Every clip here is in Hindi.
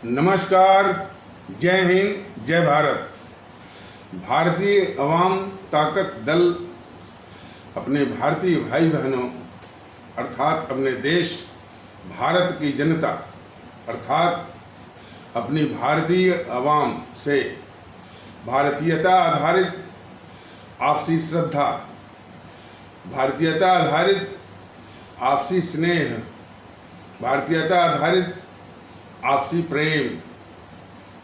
नमस्कार, जय हिंद, जय भारत। भारतीय अवाम ताकत दल अपने भारतीय भाई बहनों अर्थात अपने देश भारत की जनता अर्थात अपनी भारतीय अवाम से भारतीयता आधारित आपसी श्रद्धा, भारतीयता आधारित आपसी स्नेह, भारतीयता आधारित आपसी प्रेम,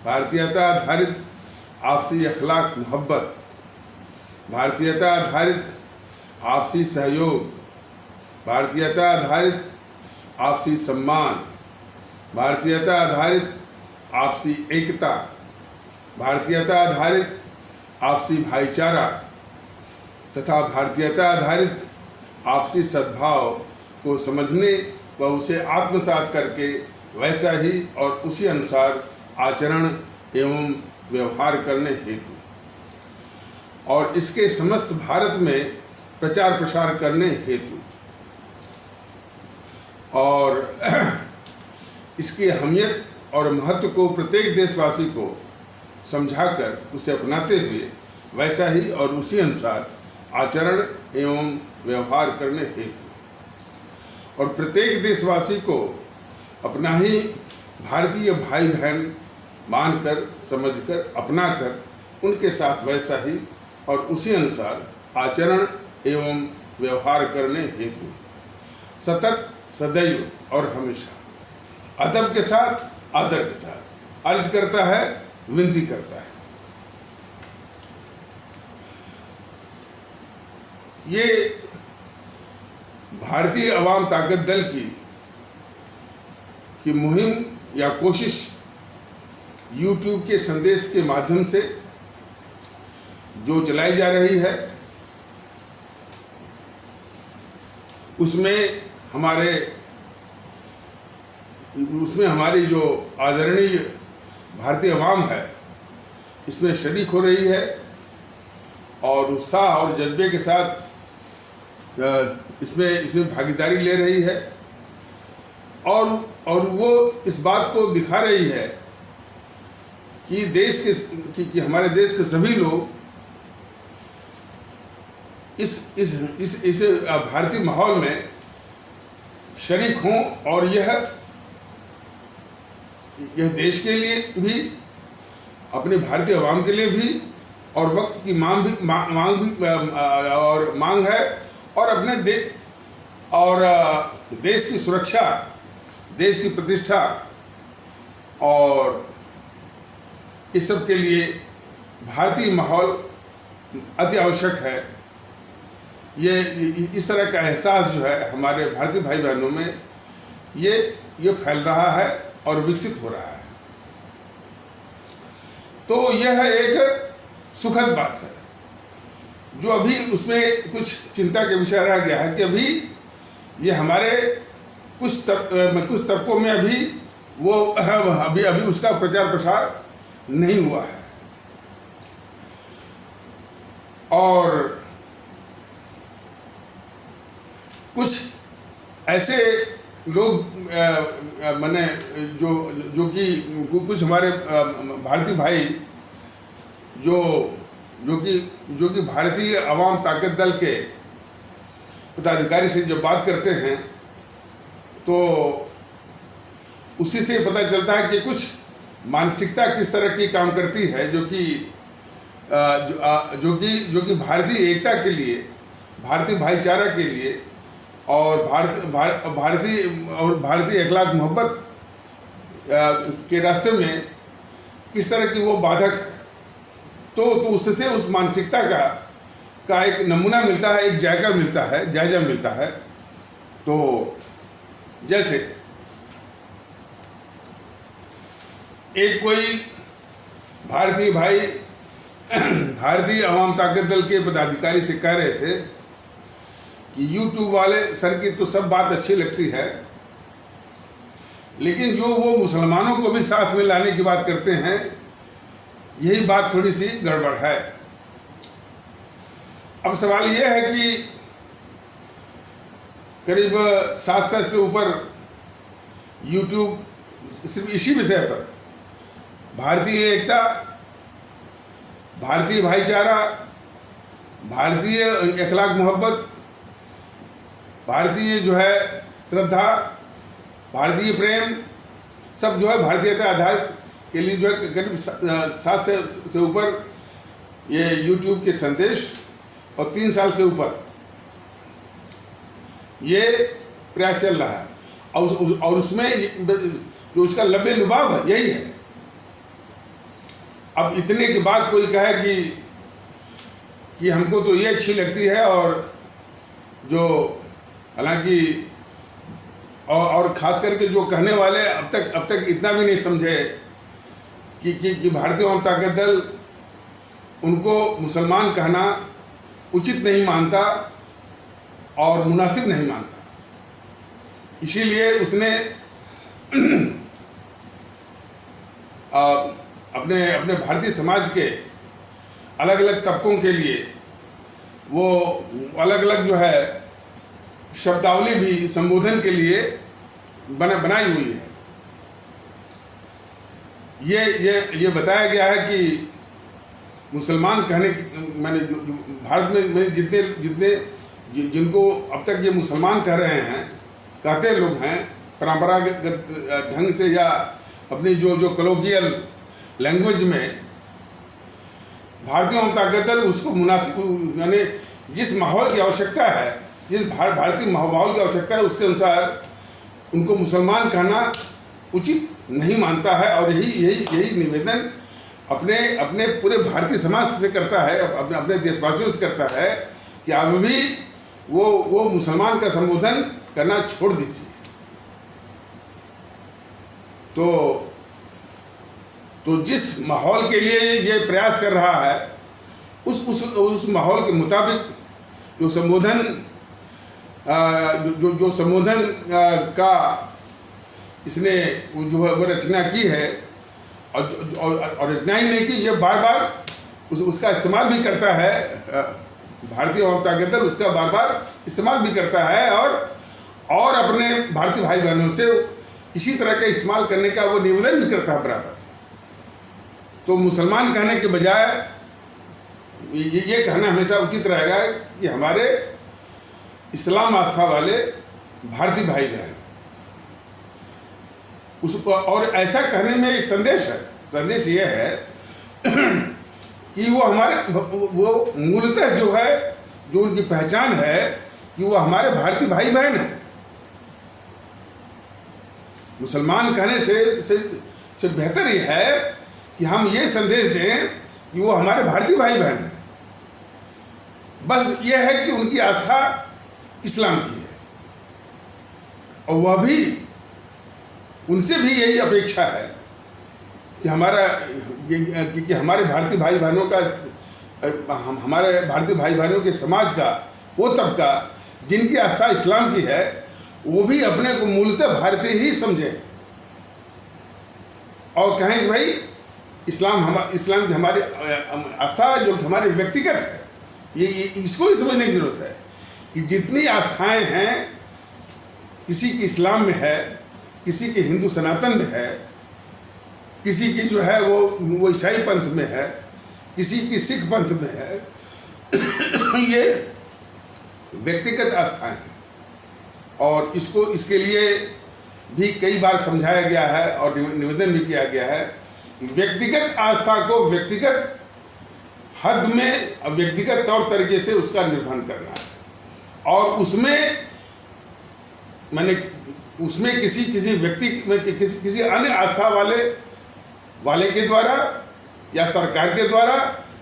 भारतीयता आधारित आपसी अखलाक मोहब्बत, भारतीयता आधारित आपसी सहयोग, भारतीयता आधारित आपसी सम्मान, भारतीयता आधारित आपसी एकता, भारतीयता आधारित आपसी भाईचारा तथा भारतीयता आधारित आपसी सद्भाव को समझने व उसे आत्मसात करके वैसा ही और उसी अनुसार आचरण एवं व्यवहार करने हेतु और इसके समस्त भारत में प्रचार प्रसार करने हेतु और इसकी अहमियत और महत्व को प्रत्येक देशवासी को समझाकर उसे अपनाते हुए वैसा ही और उसी अनुसार आचरण एवं व्यवहार करने हेतु और प्रत्येक देशवासी को अपना ही भारतीय भाई बहन मानकर, समझकर, अपनाकर उनके साथ वैसा ही और उसी अनुसार आचरण एवं व्यवहार करने हेतु सतत, सदैव और हमेशा अदब के साथ, आदर के साथ अर्ज करता है, विनती करता है। ये भारतीय अवाम ताकत दल की मुहिम या कोशिश YouTube के संदेश के माध्यम से जो चलाई जा रही है उसमें हमारी जो आदरणीय भारतीय अवाम है इसमें शरीक हो रही है और उत्साह और जज्बे के साथ इसमें भागीदारी ले रही है और वो इस बात को दिखा रही है कि कि हमारे देश के सभी लोग इस भारतीय माहौल में शरीक हों और यह देश के लिए भी, अपने भारतीय अवाम के लिए भी और वक्त की मांग है और अपने देश की सुरक्षा, देश की प्रतिष्ठा और इस सब के लिए भारतीय माहौल अति आवश्यक है। ये इस तरह का एहसास जो है हमारे भारतीय भाई बहनों में ये फैल रहा है और विकसित हो रहा है। तो यह एक सुखद बात है जो अभी उसमें कुछ चिंता के विषय रह गया है कि अभी ये हमारे कुछ तबकों में अभी उसका प्रचार प्रसार नहीं हुआ है और कुछ ऐसे लोग माने जो कि कुछ हमारे भारतीय भाई जो कि भारतीय अवाम ताकत दल के पदाधिकारी से जब बात करते हैं तो उसी से पता चलता है कि कुछ मानसिकता किस तरह की काम करती है जो कि भारतीय एकता के लिए, भारतीय भाईचारा के लिए और भारतीय अखलाक मोहब्बत के रास्ते में किस तरह की वो बाधक है। तो उससे उस मानसिकता का एक नमूना मिलता है, एक जायजा मिलता है। तो जैसे एक कोई भारतीय भाई भारतीय अवाम ताकत दल के पदाधिकारी से कह रहे थे कि YouTube वाले सर की तो सब बात अच्छी लगती है लेकिन जो वो मुसलमानों को भी साथ में लाने की बात करते हैं यही बात थोड़ी सी गड़बड़ है। अब सवाल यह है कि करीब 700 से ऊपर YouTube सिर्फ इसी विषय पर भारतीय एकता, भारतीय भाईचारा, भारतीय अखलाक मोहब्बत, भारतीय जो है श्रद्धा, भारतीय प्रेम, सब जो है भारतीयता आधार के लिए जो है करीब 7 से ऊपर ये YouTube के संदेश और 3 साल से ऊपर ये प्रयास चल रहा है। और उसमें जो उसका लबे लुबाब है यही है। अब इतने के बाद कोई कहे कि हमको तो ये अच्छी लगती है, और जो हालांकि और खास करके जो कहने वाले अब तक इतना भी नहीं समझे कि भारतीय जनता दल उनको मुसलमान कहना उचित नहीं मानता और मुनासिब नहीं मानता। इसीलिए उसने अपने भारतीय समाज के अलग अलग तबकों के लिए वो अलग अलग जो है शब्दावली भी संबोधन के लिए बनाई हुई है। ये बताया गया है कि मुसलमान कहने मैंने भारत में जितने जिनको अब तक ये मुसलमान कह रहे हैं, कहते लोग हैं परंपरागत ढंग से या अपनी जो कलोकियल लैंग्वेज में, भारतीय जनता दल उसको मुनासिब यानी जिस माहौल की आवश्यकता है, जिस भारतीय माहौल की आवश्यकता है उसके अनुसार उनको मुसलमान कहना उचित नहीं मानता है। और यही निवेदन अपने पूरे भारतीय समाज से करता है, अपने देशवासियों से करता है कि अब भी वो मुसलमान का संबोधन करना छोड़ दीजिए। तो जिस माहौल के लिए ये प्रयास कर रहा है उस माहौल के मुताबिक जो संबोधन का इसने जो है वो रचना की है, और रचना ही नहीं की, ये बार बार उसका इस्तेमाल भी करता है। भारतीय जनता दल उसका बार बार इस्तेमाल भी करता है और अपने भारतीय भाई बहनों से इसी तरह का इस्तेमाल करने का वो निवेदन भी करता है बराबर। तो मुसलमान कहने के बजाय ये कहना हमेशा उचित रहेगा कि हमारे इस्लाम आस्था वाले भारतीय भाई बहन, उसको और ऐसा कहने में एक संदेश है। संदेश ये है कि वो मूलतः जो है, जो उनकी पहचान है कि वो हमारे भारतीय भाई बहन हैं। मुसलमान कहने से बेहतर ये है कि हम ये संदेश दें कि वो हमारे भारतीय भाई बहन हैं। बस ये है कि उनकी आस्था इस्लाम की है, और वह भी उनसे भी यही अपेक्षा है कि हमारे भारतीय भाई बहनों का, हमारे भारतीय भाई बहनों के समाज का वो तबका जिनकी आस्था इस्लाम की है, वो भी अपने को मूलतः भारतीय ही समझे और कहें कि भाई इस्लाम की हमारी आस्था जो हमारी व्यक्तिगत है, ये इसको भी समझने की जरूरत है कि जितनी आस्थाएं हैं, किसी की इस्लाम में है, किसी के हिंदू सनातन में है, किसी की जो है वो ईसाई पंथ में है, किसी की सिख पंथ में है। ये व्यक्तिगत आस्थाएं हैं, और इसके लिए भी कई बार समझाया गया है और निवेदन भी किया गया है। व्यक्तिगत आस्था को व्यक्तिगत हद में व्यक्तिगत तौर तरीके से उसका निर्वहन करना है, और उसमें किसी व्यक्ति में किसी अन्य आस्था वाले के द्वारा या सरकार के द्वारा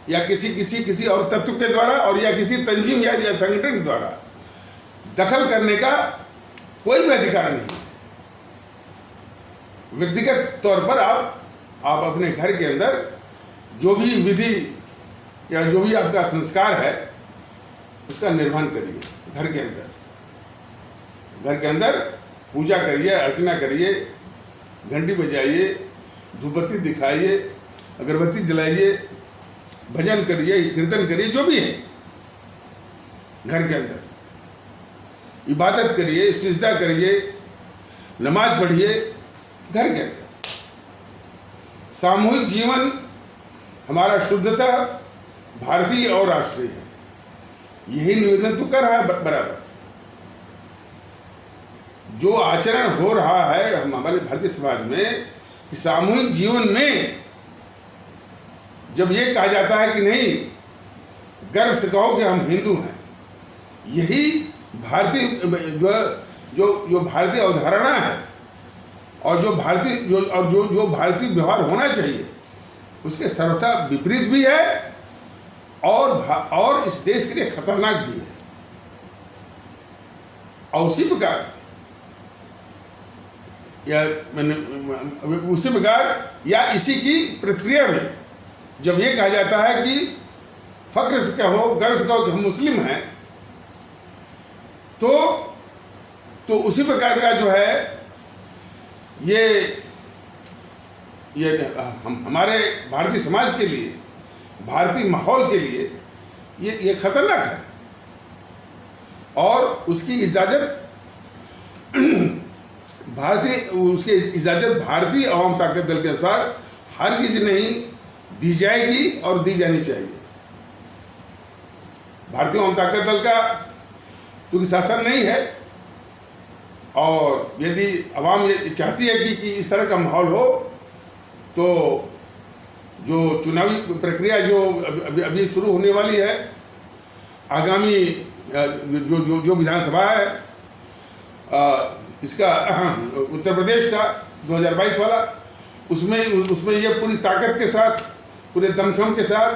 या किसी और तत्व के द्वारा और या किसी तंजीम या संगठन के द्वारा दखल करने का कोई भी अधिकार नहीं। व्यक्तिगत तौर पर आप अपने घर के अंदर जो भी विधि या जो भी आपका संस्कार है उसका निर्वहन करिए। घर के अंदर पूजा करिए, अर्चना करिए, घंटी बजाइए, धूपबत्ती दिखाइए, अगरबत्ती जलाइए, भजन करिए, कीर्तन करिए, जो भी है घर के अंदर इबादत करिए, सिजदा करिए, नमाज पढ़िए घर के अंदर। सामूहिक जीवन हमारा शुद्धता भारतीय और राष्ट्रीय है। यही निवेदन तो कर रहा है बराबर। जो आचरण हो रहा है हमारे भारतीय समाज में कि सामूहिक जीवन में जब ये कहा जाता है कि नहीं, गर्व से कहो कि हम हिंदू हैं, यही भारतीय जो भारतीय अवधारणा है और जो भारतीय व्यवहार होना चाहिए उसके सर्वथा विपरीत भी है और इस देश के लिए खतरनाक भी है। और उसी प्रकार या इसी की प्रक्रिया में जब ये कहा जाता है कि फक्र से कहो, गर्व से कहो कि हम मुस्लिम हैं, तो उसी प्रकार का जो है ये हमारे भारतीय समाज के लिए, भारतीय माहौल के लिए ये खतरनाक है। और उसकी इजाज़त भारतीय अवाम ताकत दल के अनुसार हरगिज़ नहीं दी जाएगी और दी जानी चाहिए। भारतीय अवाम ताकत दल का क्योंकि शासन नहीं है और यदि अवाम ये चाहती है कि इस तरह का माहौल हो, तो जो चुनावी प्रक्रिया जो अभी शुरू होने वाली है, आगामी जो विधानसभा है इसका उत्तर प्रदेश का 2022 वाला, उसमें ये पूरी ताकत के साथ, पूरे दमखम के साथ,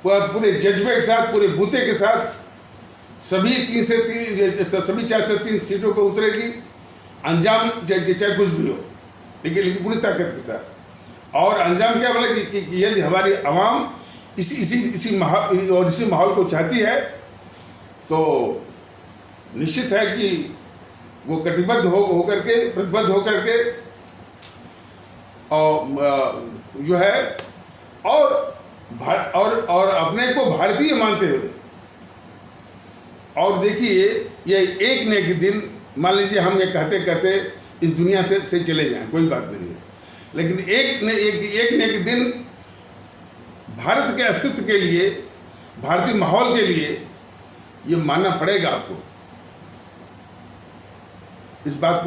पूरे जज्बे के साथ, पूरे बूते के साथ सभी 4 से 3 सीटों पर उतरेगी। अंजाम चाहे कुछ भी हो, लेकिन पूरी ताकत के साथ। और अंजाम क्या मतलब कि यदि हमारी आवाम इसी माहौल को चाहती है तो निश्चित है कि वो कटिबद्ध प्रतिबद्ध होकर के और जो है और अपने को भारतीय मानते हुए, और देखिए ये एक न एक दिन, मान लीजिए हम ये कहते इस दुनिया से चले जाएं, कोई बात नहीं है, लेकिन एक न एक दिन भारत के अस्तित्व के लिए, भारतीय माहौल के लिए ये मानना पड़ेगा आपको। इस बात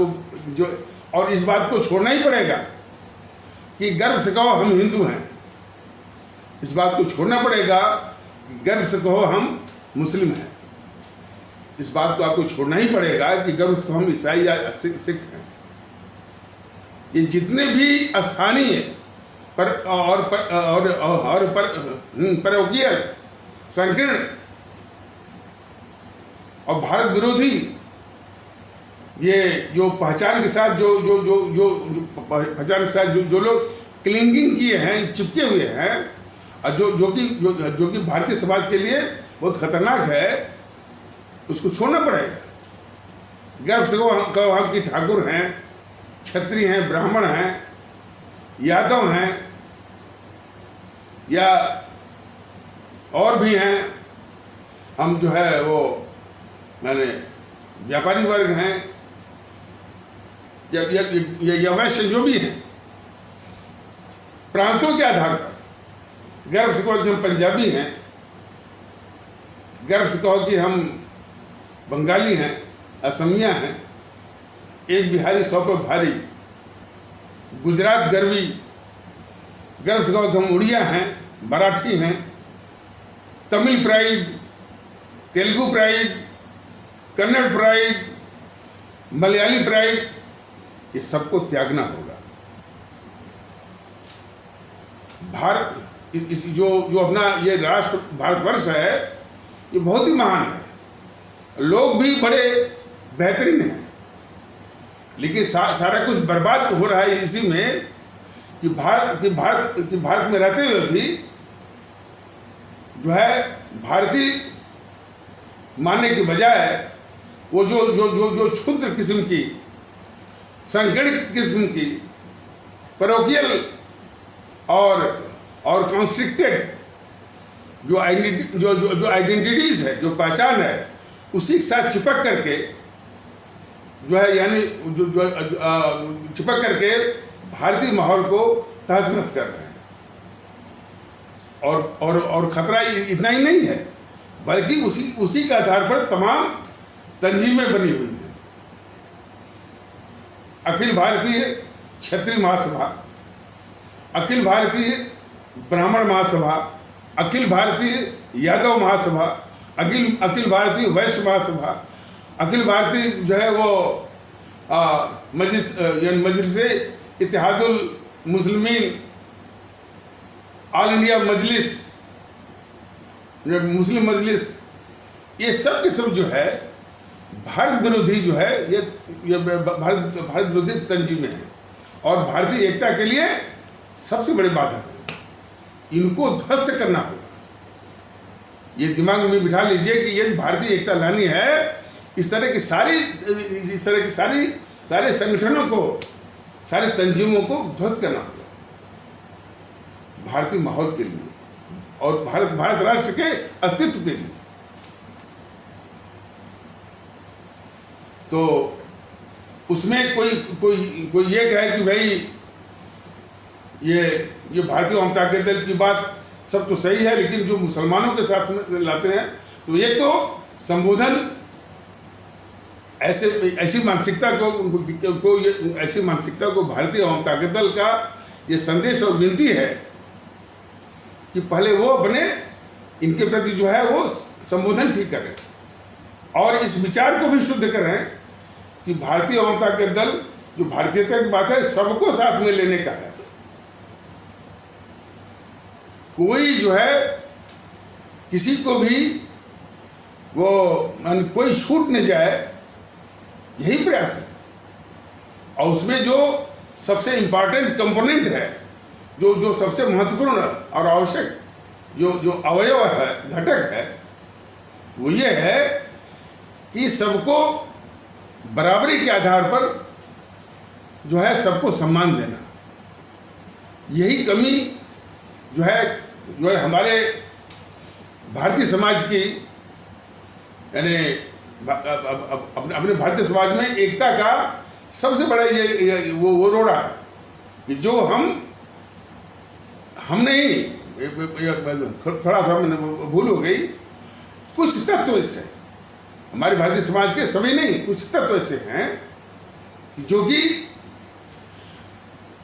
को छोड़ना ही पड़ेगा कि गर्व से कहो हम हिंदू हैं। इस बात को छोड़ना पड़ेगा कि गर्व से कहो हम मुस्लिम हैं। इस बात को आपको छोड़ना ही पड़ेगा कि गर्व से कहो हम ईसाई या सिख हैं। ये जितने भी स्थानीय परोकियल, संकीर्ण और भारत विरोधी ये जो पहचान के साथ जो लोग क्लिंगिंग किए हैं, चिपके हुए हैं, और जो कि भारतीय समाज के लिए बहुत खतरनाक है, उसको छोड़ना पड़ेगा। गर्व से कहो हम कि ठाकुर हैं, क्षत्रिय हैं, ब्राह्मण हैं, यादव हैं या और भी हैं, हम जो है वो मैंने व्यापारी वर्ग हैं या वैश्य जो भी हैं, प्रांतों के आधार पर गर्व से कहो कि हम पंजाबी हैं, गर्व से कहो कि हम बंगाली हैं, असमिया हैं, एक बिहारी 100 पर भारी, गुजरात गर्वी, गर्व से कहो कि हम उड़िया हैं, मराठी हैं, Tamil pride, Telugu pride, Kannada pride, Malayali pride, ये सबको त्यागना होगा। भारत जो अपना ये राष्ट्र भारतवर्ष है, ये बहुत ही महान है, लोग भी बड़े बेहतरीन हैं, लेकिन सारा कुछ बर्बाद हो रहा है इसी में कि भारत में रहते हुए भी जो है भारतीय मानने के बजाय वो जो क्षुद्र किस्म की, संकीर्ण किस्म की, पैरोकियल और कॉन्स्ट्रिक्टेड जो आइडेंटिटीज है, जो पहचान है, उसी के साथ चिपक करके जो है, यानी चिपक करके भारतीय माहौल को तहस नहस कर रहे हैं। और खतरा इतना ही नहीं है, बल्कि उसी के आधार पर तमाम तंजीमें बनी हुई हैं। अखिल भारतीय क्षत्रिय महासभा, अखिल भारतीय ब्राह्मण महासभा, अखिल भारतीय यादव महासभा, अखिल भारतीय वैश्य महासभा, अखिल भारतीय जो है वो मजलिस इत्तेहादुल मुस्लिमीन, ऑल इंडिया मजलिस, मुस्लिम मजलिस, ये सब के सब जो है भारत विरोधी जो है ये भारत विरोधी तंजीमें हैं और भारतीय एकता के लिए सबसे बड़े बाधक हैं। इनको ध्वस्त करना होगा। ये दिमाग में बिठा लीजिए कि यदि भारतीय एकता लानी है, इस तरह की सारे संगठनों को, सारे तंजीमों को ध्वस्त करना होगा भारतीय माहौल के लिए और भारत राष्ट्र के अस्तित्व के लिए। तो उसमें कोई ये कहे कि भाई ये भारतीय जनता के दल की बात सब तो सही है, लेकिन जो मुसलमानों के साथ में लाते हैं, तो एक तो संबोधन ऐसी मानसिकता को भारतीय जनता के दल का ये संदेश और विनती है कि पहले वो अपने इनके प्रति जो है वो संबोधन ठीक करें और इस विचार को भी शुद्ध करें कि भारतीय जनता के दल जो भारतीयता की बात है सबको साथ में लेने का है। कोई जो है किसी को भी वो कोई छूट न जाए, यही प्रयास है। और उसमें जो सबसे इम्पोर्टेंट कंपोनेंट है, जो सबसे महत्वपूर्ण और आवश्यक जो अवयव है, घटक है, वो ये है कि सबको बराबरी के आधार पर जो है सबको सम्मान देना। यही कमी जो है हमारे भारतीय समाज की, यानी अपने भारतीय समाज में एकता का सबसे बड़ा ये वो रोड़ा है कि जो हम नहीं, थोड़ा सा मैंने भूल हो गई, कुछ तत्व इससे हमारे भारतीय समाज के, सभी नहीं, कुछ तत्व ऐसे हैं जो कि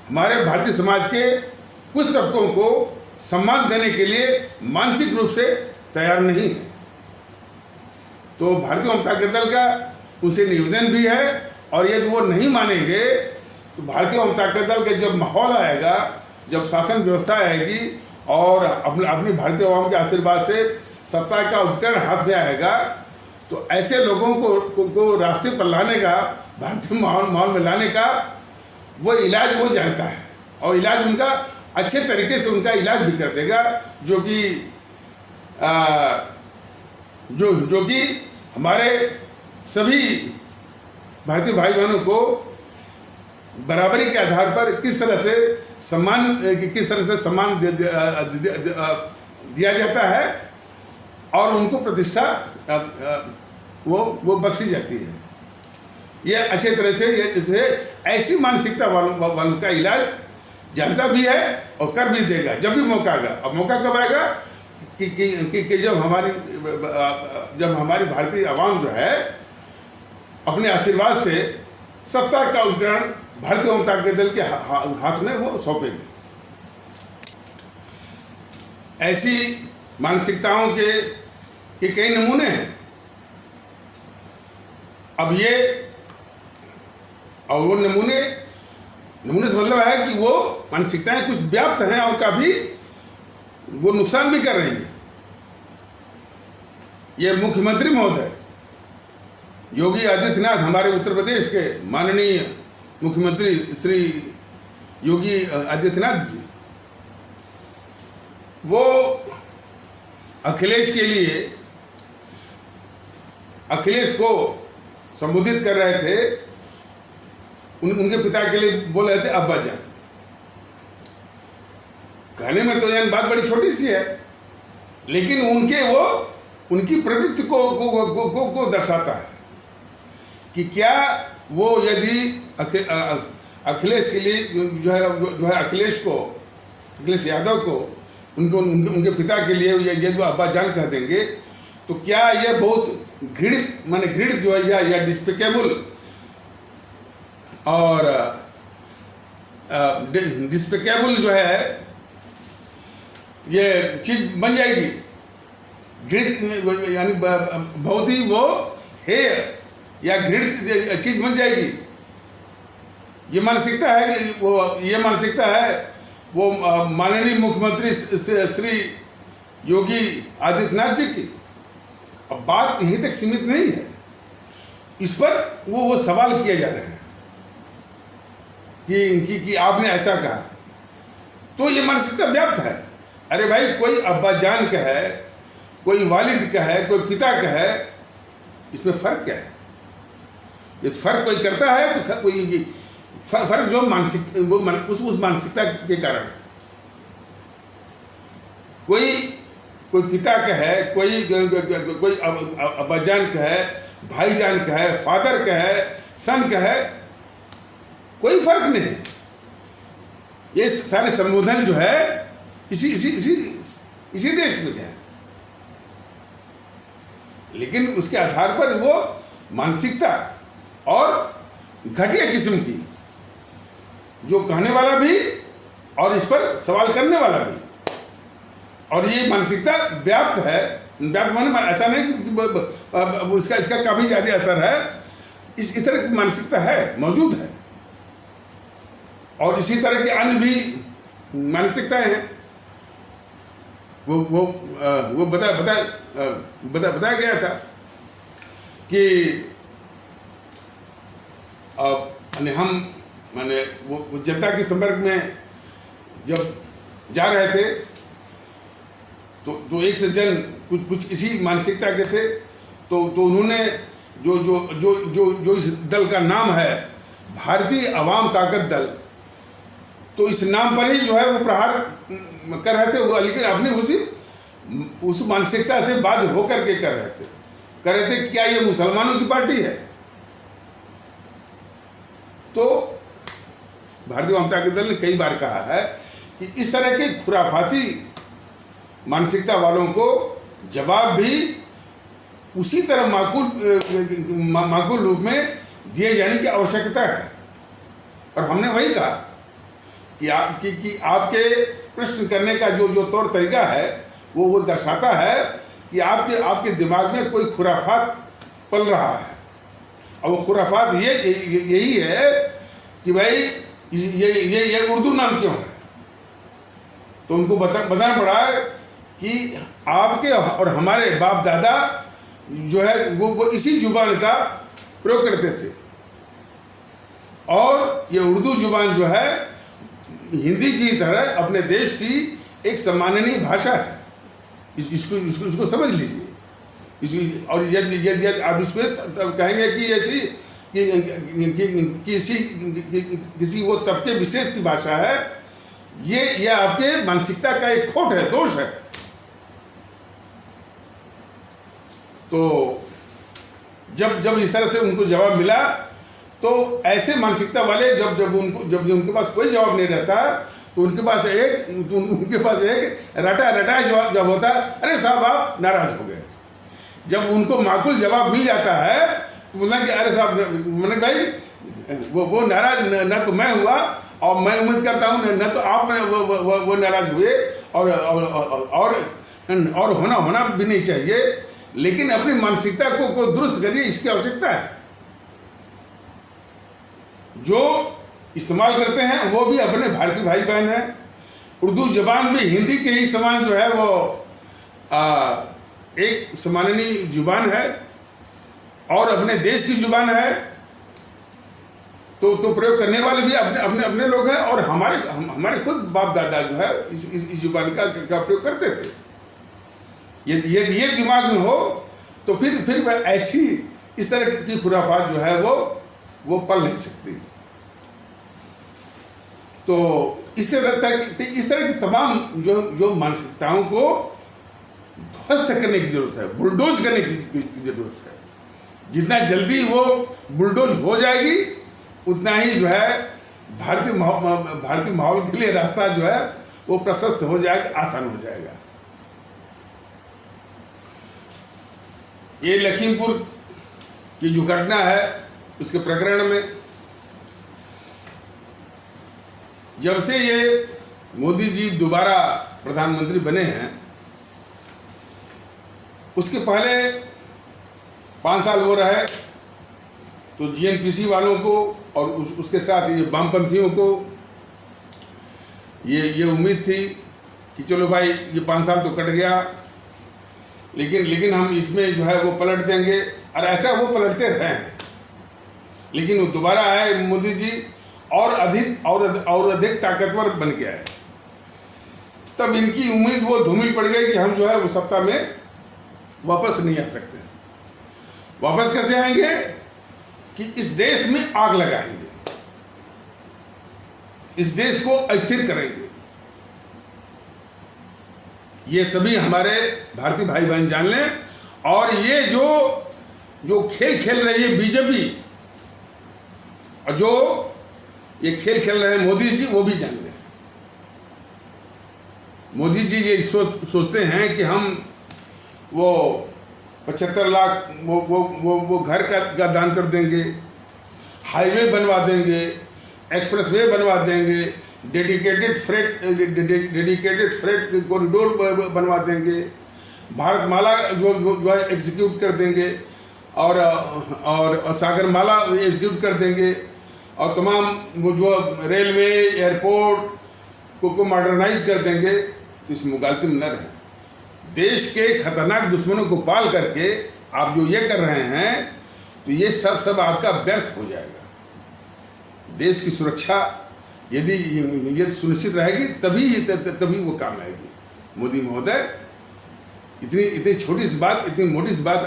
हमारे भारतीय समाज के कुछ तबकों को सम्मान देने के लिए मानसिक रूप से तैयार नहीं है। तो भारतीय जनता के दल का उनसे निवेदन भी है, और यदि वो नहीं मानेंगे तो भारतीय जनता के दल का जब माहौल आएगा, जब शासन व्यवस्था आएगी और अपनी भारतीय आवाम के आशीर्वाद से सत्ता का उपकरण हाथ में आएगा, तो ऐसे लोगों को रास्ते पर लाने का, भारतीय माहौल में लाने का वो इलाज वो जानता है, और इलाज उनका अच्छे तरीके से उनका इलाज भी कर देगा, जो कि हमारे सभी भारतीय भाई बहनों को बराबरी के आधार पर किस तरह से सम्मान दिया जाता है और उनको प्रतिष्ठा वो बख्शी जाती है। ये अच्छे तरह से ऐसी मानसिकता वालों का इलाज जानता भी है और कर भी देगा जब भी मौका आएगा। अब मौका कब आएगा कि जब हमारी भारतीय आवाम जो है अपने आशीर्वाद से सत्ता का उपकरण भारतीय जनता के दल के हाथ में वो सौंपेंगे। ऐसी मानसिकताओं के कई नमूने हैं। अब ये और वो नमूने से मतलब है कि वो मानसिकताएं कुछ व्याप्त हैं और काफी वो नुकसान भी कर रही हैं। ये मुख्यमंत्री महोदय योगी आदित्यनाथ, हमारे उत्तर प्रदेश के माननीय मुख्यमंत्री श्री योगी आदित्यनाथ जी, वो अखिलेश को संबोधित कर रहे थे। उनके पिता के लिए बोल रहे थे अब्बा जान। कहने में तो यानी बात बड़ी छोटी सी है, लेकिन उनकी प्रवृत्ति को दर्शाता है कि क्या वो यदि अखिलेश के लिए जो है अखिलेश यादव को उनके पिता के लिए ये जो अब्बा जान कह देंगे, तो क्या ये बहुत घृणित जो है या डिस्पिकेबल और डिस्पिकेबल जो है ये चीज बन जाएगी? घृणित यानी बहुत ही वो हेय या घृणित चीज बन जाएगी। ये मानसिकता है वो माननीय मुख्यमंत्री श्री योगी आदित्यनाथ जी की। अब बात यहीं तक सीमित नहीं है, इस पर वो सवाल किए जा रहे हैं कि आपने ऐसा कहा, तो ये मानसिकता व्याप्त है। अरे भाई, कोई अब्बा जान का है, कोई वालिद का है, कोई पिता का है, इसमें फर्क क्या है? ये फर्क कोई करता है तो कोई फर्क जो उस मानसिकता के कारण है। कोई पिता का है, कोई अब्बाजान का है, भाईजान का है, फादर का है, सन का है, कोई फर्क नहीं है। ये सारे संबोधन जो है इसी देश में है, लेकिन उसके आधार पर वो मानसिकता और घटिया किस्म की, जो कहने वाला भी और इस पर सवाल करने वाला भी, और ये मानसिकता व्याप्त है। व्याप्त माने ऐसा नहीं कि इसका काफी ज्यादा असर है, इस तरह की मानसिकता है, मौजूद है। और इसी तरह की अन्य भी मानसिकताएं हैं। वो बताया गया था कि वो जनता के संपर्क में जब जा रहे थे तो एक सज्जन कुछ इसी मानसिकता के थे, तो उन्होंने जो इस दल का नाम है भारतीय अवाम ताकत दल, तो इस नाम पर ही जो है वो प्रहार कर रहे थे वो, लेकिन अपनी उस मानसिकता से बाध्य होकर के कर रहे थे क्या ये मुसलमानों की पार्टी है? तो भारतीय अवाम ताकत दल ने कई बार कहा है कि इस तरह के खुराफाती मानसिकता वालों को जवाब भी उसी तरह माकूल रूप में दिए जाने की आवश्यकता है। और हमने वही कहा कि आपके प्रश्न करने का जो तौर तरीका है वो दर्शाता है कि आपके दिमाग में कोई खुराफात पल रहा है। और वो खुराफात यही है कि भाई ये उर्दू नाम क्यों है? तो उनको बताना पड़ा है कि आपके और हमारे बाप दादा जो है वो इसी जुबान का प्रयोग करते थे, और ये उर्दू जुबान जो है हिंदी की तरह अपने देश की एक सम्माननीय भाषा है। इसको समझ लीजिए। और यदि आप इसको कहेंगे कि ऐसी किसी वो तबके विशेष की भाषा है, ये आपके मानसिकता का एक खोट है, दोष है। तो जब इस तरह से उनको जवाब मिला, तो ऐसे मानसिकता वाले जब उनके पास कोई जवाब नहीं रहता, तो उनके पास एक रटा जवाब होता है, अरे साहब आप नाराज हो गए। जब उनको माकूल जवाब मिल जाता है तो बोलना कि अरे साहब, मैंने भाई वो नाराज ना तो मैं हुआ, और मैं उम्मीद करता हूँ न तो आप वो नाराज हुए, और होना भी नहीं चाहिए, लेकिन अपनी मानसिकता को दुरुस्त करिए, इसकी आवश्यकता है। जो इस्तेमाल करते हैं वो भी अपने भारतीय भाई बहन हैं। उर्दू जबान भी हिंदी के ही समान जो है वो एक सम्माननीय जुबान है और अपने देश की जुबान है। तो प्रयोग करने वाले भी अपने लोग हैं, और हमारे खुद बाप दादा जो है इस जुबान का प्रयोग करते थे। यदि ये दिमाग में हो तो फिर ऐसी इस तरह की खुराफात जो है वो पल नहीं सकती। तो इस तरह की तमाम जो मानसिकताओं को ध्वस्त करने की जरूरत है, बुलडोज करने की जरूरत है। जितना जल्दी वो बुलडोज हो जाएगी, उतना ही जो है भारतीय माहौल के लिए रास्ता जो है वो प्रशस्त हो जाएगा, आसान हो जाएगा। ये लखीमपुर की जो घटना है उसके प्रकरण में जब से ये मोदी जी दोबारा प्रधानमंत्री बने हैं, उसके पहले 5 साल हो रहा है, तो जीएनपीसी वालों को और उसके साथ ये वामपंथियों को ये उम्मीद थी कि चलो भाई ये 5 साल तो कट गया, लेकिन हम इसमें जो है वो पलट देंगे, और ऐसा वो पलटते रहे हैं। लेकिन वो दोबारा आए मोदी जी और अधिक ताकतवर बन के आए, तब इनकी उम्मीद वो धूमिल पड़ गई कि हम जो है वो सत्ता में वापस नहीं आ सकते। वापस कैसे आएंगे कि इस देश में आग लगाएंगे, इस देश को अस्थिर करेंगे। ये सभी हमारे भारतीय भाई बहन जान लें, और ये जो खेल खेल रही है बीजेपी, और जो ये खेल खेल रहे हैं मोदी जी, वो भी जान लें। मोदी जी ये सोचते हैं कि हम वो 75 लाख वो घर का दान कर देंगे, हाईवे बनवा देंगे, एक्सप्रेसवे बनवा देंगे, डेडिकेटेड फ्रेट कॉरिडोर बनवा देंगे, भारतमाला जो है एग्जीक्यूट कर देंगे, और सागरमाला एग्जीक्यूट कर देंगे, और तमाम वो जो रेलवे एयरपोर्ट को मॉडर्नाइज कर देंगे। तो इस मुगालते में न रहें। देश के खतरनाक दुश्मनों को पाल करके आप जो ये कर रहे हैं, तो ये सब आपका व्यर्थ हो जाएगा। देश की सुरक्षा यदि ये सुनिश्चित रहेगी तभी वो काम आएगी। मोदी महोदय, इतनी छोटी सी बात, इतनी मोटी सी बात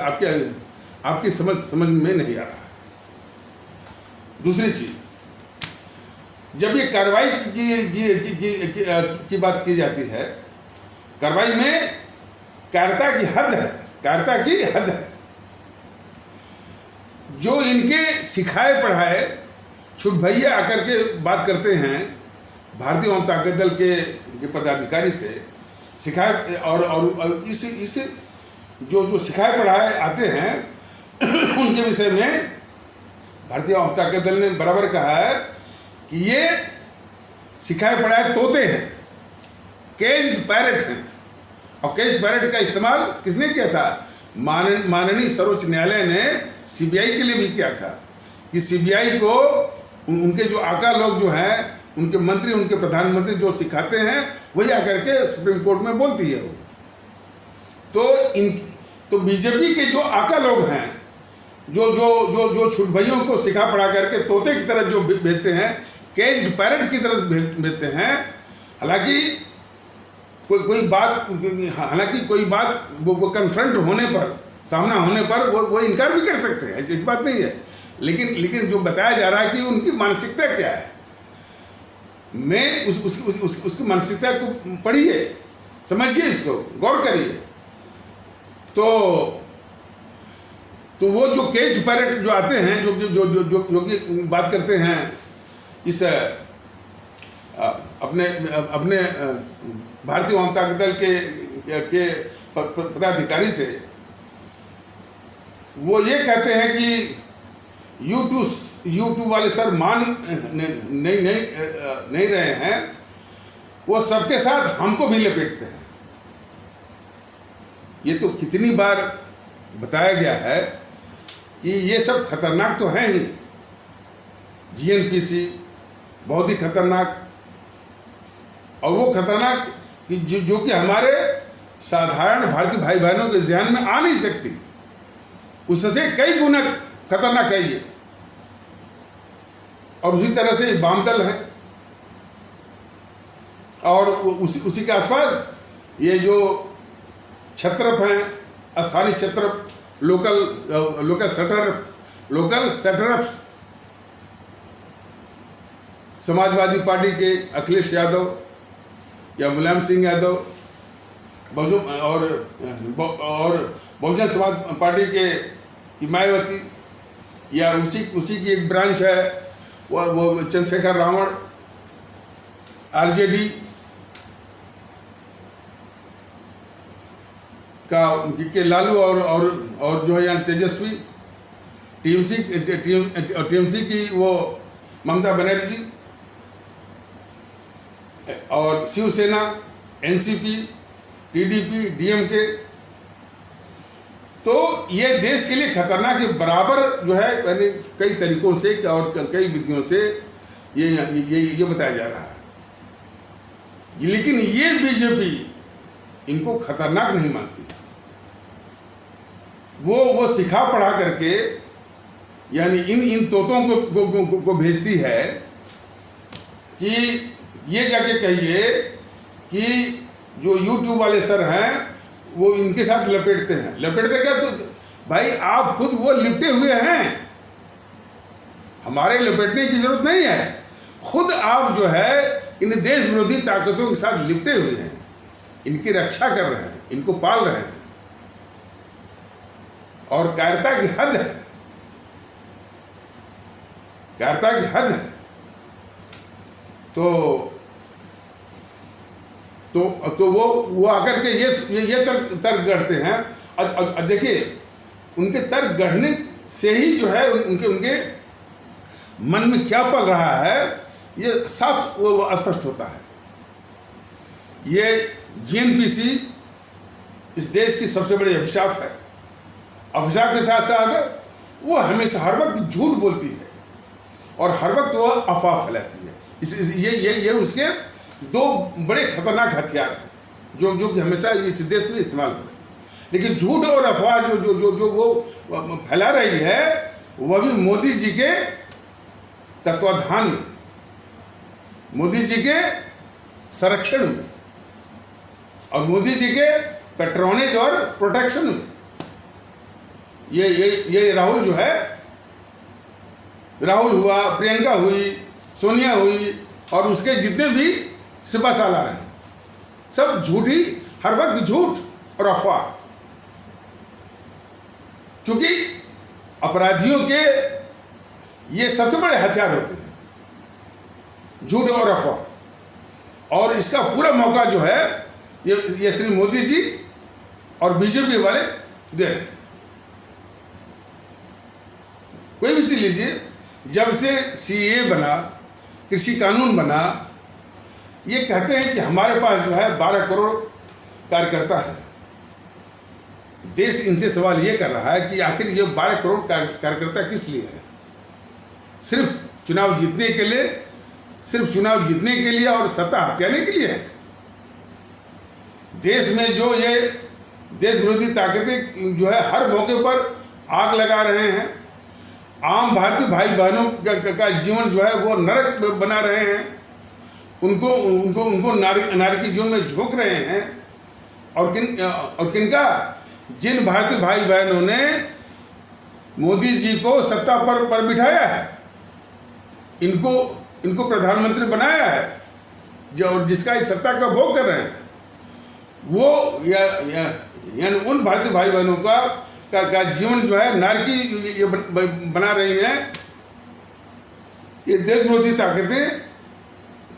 आपकी समझ में नहीं आ रहा है। दूसरी चीज, जब ये कार्रवाई की बात की जाती है, कार्रवाई में कायरता की हद है। जो इनके सिखाए पढ़ाए छुट भैया आकर के बात करते हैं भारतीय जनता दल के पदाधिकारी से, सिखाए और इस जो सिखाए पढ़ाए आते हैं उनके विषय में भारतीय जनता दल ने बराबर कहा है कि ये सिखाए पढ़ाए तोते हैं, केज्ड पैरट हैं। और केज्ड पैरट का इस्तेमाल किसने किया था? माननीय सर्वोच्च न्यायालय ने सीबीआई के लिए भी किया था, कि सीबीआई को उनके जो आका लोग जो हैं, उनके मंत्री, उनके प्रधानमंत्री जो सिखाते हैं वही आकर के सुप्रीम कोर्ट में बोलती है वो। तो बीजेपी के जो आका लोग हैं, जो छुट भैयों को सिखा पढ़ा करके तोते की तरह जो भेजते हैं, केज्ड पैरट की तरह भेजते हैं। हालांकि कोई बात वो कन्फ्रंट होने पर, सामना होने पर वो इनकार भी कर सकते हैं, ऐसी बात नहीं है। लेकिन जो बताया जा रहा है कि उनकी मानसिकता क्या है, मैं उसकी मानसिकता को पढ़िए, समझिए, इसको गौर करिए। तो वो जो केज्ड पैरट जो आते हैं, जो कि बात करते हैं इस अपने भारतीय जनता दल के पदाधिकारी से, वो ये कहते हैं कि यूट्यूब वाले सर मान नहीं रहे हैं, वो सबके साथ हमको भी लपेटते हैं। ये तो कितनी बार बताया गया है कि ये सब खतरनाक तो हैं ही। जीएनपीसी बहुत ही खतरनाक, और वो खतरनाक कि जो कि हमारे साधारण भारतीय भाई बहनों के ध्यान में आ नहीं सकती, उससे कई गुना खतरनाक है ये। और उसी तरह से वामदल है, और उसी के आसपास ये जो छत्रप हैं, स्थानीय छत्रप, लोकल सेटरप्स, समाजवादी पार्टी के अखिलेश यादव या मुलायम सिंह यादव, और बहुजन समाज पार्टी के मायावती, या उसी की एक ब्रांच है वो चंद्रशेखर रावण, आरजेडी के लालू और जो है यहाँ तेजस्वी, टीएमसी की वो ममता बनर्जी, और शिवसेना, एनसीपी, टीडीपी, डीएमके। तो ये देश के लिए खतरनाक के बराबर जो है यानी कई तरीकों से और कई विधियों से ये बताया जा रहा है। लेकिन ये बीजेपी इनको खतरनाक नहीं मानती। वो सिखा पढ़ा करके यानी इन तोतों को भेजती है कि ये जाके कहिए कि जो यूट्यूब वाले सर हैं वो इनके साथ लपेटते क्या? तो भाई आप खुद वो लिपटे हुए हैं, हमारे लपेटने की जरूरत नहीं है। खुद आप जो है इन देश विरोधी ताकतों के साथ लिपटे हुए हैं, इनकी रक्षा कर रहे हैं, इनको पाल रहे हैं, और कायरता की हद है, कायरता की हद है। तो वो आकर के ये तर्क गढ़ते हैं। और देखिए उनके तर्क गढ़ने से ही जो है उनके मन में क्या पल रहा है ये साफ वो स्पष्ट होता है। ये जीएनपीसी इस देश की सबसे बड़ी अभिशाप है। अभिशाप के साथ साथ वो हमेशा हर वक्त झूठ बोलती है और हर वक्त वो अफवाह फैलाती है। ये उसके दो बड़े खतरनाक हथियार हैं जो कि हमेशा इस देश में इस्तेमाल होते हैं। लेकिन झूठ और अफवाह जो वो फैला रही है वह भी मोदी जी के तत्वाधान में, मोदी जी के संरक्षण में और मोदी जी के पैट्रोनेज और प्रोटेक्शन में। ये राहुल जो है, राहुल हुआ, प्रियंका हुई, सोनिया हुई और उसके जितने भी सिपा सालार हैं, सब झूठी, हर वक्त झूठ और अफवाह। क्योंकि अपराधियों के ये सबसे बड़े हथियार होते हैं, झूठ और अफवाह। और इसका पूरा मौका जो है ये श्री मोदी जी और बीजेपी वाले दे रहे हैं। कोई भी चीज लीजिए, जब से सीए बना, कृषि कानून बना, ये कहते हैं कि हमारे पास जो है 12 करोड़ कार्यकर्ता है। देश इनसे सवाल ये कर रहा है कि आखिर ये 12 करोड़ कार्यकर्ता किस लिए है? सिर्फ चुनाव जीतने के लिए, सिर्फ चुनाव जीतने के लिए और सत्ता हथियाने के लिए है? देश में जो ये देश विरोधी ताकतें जो है हर मौके पर आग लगा रहे हैं, आम भारतीय भाई बहनों का जीवन जो है वो नरक बना रहे हैं, उनको नारकी जीवन में झोंक रहे हैं। और किनका? जिन भारतीय भाई बहनों ने मोदी जी को सत्ता पर बिठाया है, इनको प्रधानमंत्री बनाया है, जो जिसका इस सत्ता का भोग कर रहे हैं, वो यानी उन भारतीय भाई बहनों का जीवन जो है नारकी बना रही हैं। ये देश विरोधी ताकतें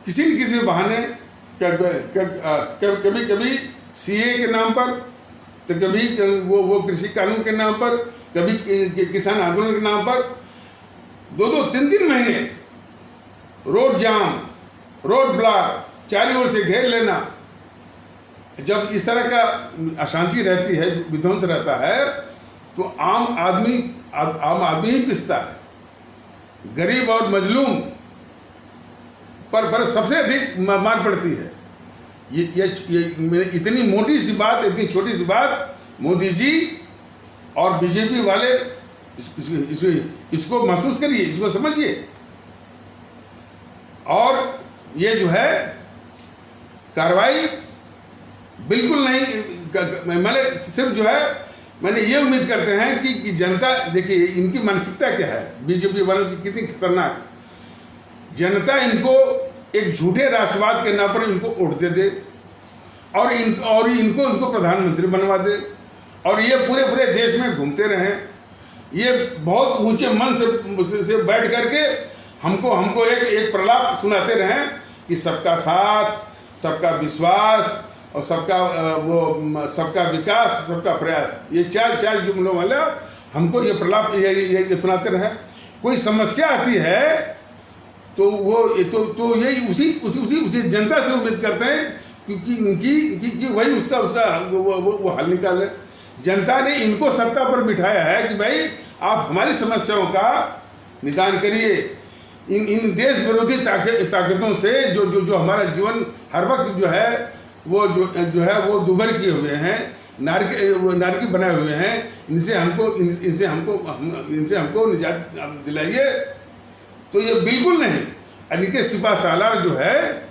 किसी न किसी बहाने कभी सीए के नाम पर, तो कभी वो कृषि कानून के नाम पर, कभी किसान आंदोलन के नाम पर 2-2, 3-3 महीने रोड जाम, रोड ब्लॉक, चारों ओर से घेर लेना। जब इस तरह का अशांति रहती है, विध्वंस रहता है, तो आम आदमी ही पिसता है। गरीब और मजलूम पर सबसे अधिक मार पड़ती है। ये इतनी मोटी सी बात, इतनी छोटी सी बात मोदी जी और बीजेपी वाले इसको महसूस करिए, इसको समझिए। और ये जो है कार्रवाई बिल्कुल नहीं, मैंने सिर्फ जो है मैंने ये उम्मीद करते हैं कि जनता, देखिए इनकी मानसिकता क्या है, बीजेपी वालों की कितनी खतरनाक। जनता इनको एक झूठे राष्ट्रवाद के नाम पर इनको वोट दे दे और इनको प्रधानमंत्री बनवा दे और ये पूरे देश में घूमते रहें। ये बहुत ऊंचे मन से बैठ करके हमको हमको एक प्रलाप सुनाते रहें कि सबका साथ, सबका विश्वास और सबका विकास, सबका प्रयास, ये चार जुमलों वाला हमको ये प्रलाप ये सुनाते रहे। कोई समस्या आती है तो वो यही उसी जनता से उम्मीद करते हैं क्योंकि वही उसका वो हल निकाले। जनता ने इनको सत्ता पर बिठाया है कि भाई आप हमारी समस्याओं का निदान करिए। इन देश विरोधी ताकतों से जो हमारा जीवन हर वक्त जो है वो दुभर किए हुए हैं, नारकी बनाए हुए हैं, इनसे हमको निजात दिलाइए। तो ये बिल्कुल नहीं। इनके सिपा सालार जो है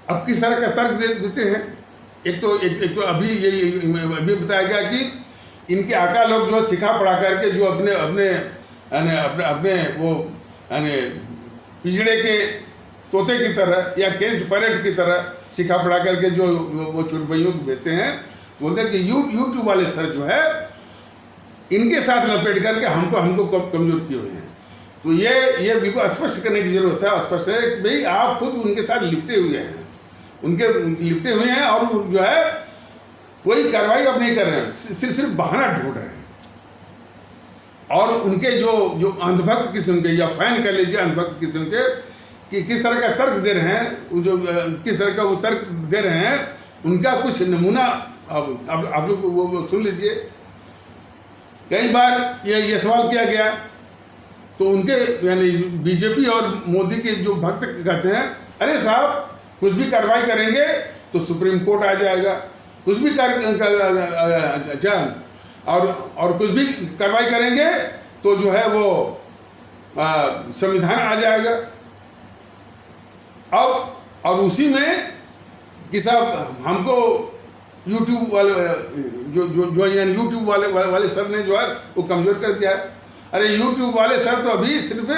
अब किस तरह का तर्क देते हैं। एक तो अभी बताया गया कि इनके आका लोग जो सिखा पढ़ा करके जो अपने वो पिछड़े के तोते की तरह या केस्ट पैरेट की तरह सिखा पढ़ा करके जो वो चुटभइयों को भेजते हैं, बोलते हैं कि यूट्यूब वाले सर जो है इनके साथ लपेट करके हमको कमजोर किए हुए हैं। तो ये बिल्कुल स्पष्ट करने की जरूरत है। स्पष्ट है कि भाई आप खुद उनके साथ लिपटे हुए हैं और जो है कोई कार्रवाई अब नहीं कर रहे हैं, सिर्फ बहाना ढूंढ रहे हैं। और उनके जो अंधभक्त किस्म के या फैन कर लीजिए अंधभक्त किस्म के कि किस तरह का तर्क दे रहे हैं, किस तरह का वो तर्क दे रहे हैं, उनका कुछ नमूना अब आप लोग वो सुन लीजिए। कई बार ये सवाल किया गया तो उनके यानी बीजेपी और मोदी के जो भक्त कहते हैं, अरे साहब कुछ भी कार्रवाई करेंगे तो सुप्रीम कोर्ट आ जाएगा, कुछ भी और कुछ भी कार्रवाई करेंगे तो जो है वो संविधान आ जाएगा। अब और उसी में कि साहब हमको यूट्यूब वाले जो यानी यूट्यूब वाले सर ने जो है वो कमजोर कर दिया है। अरे यूट्यूब वाले सर तो अभी सिर्फ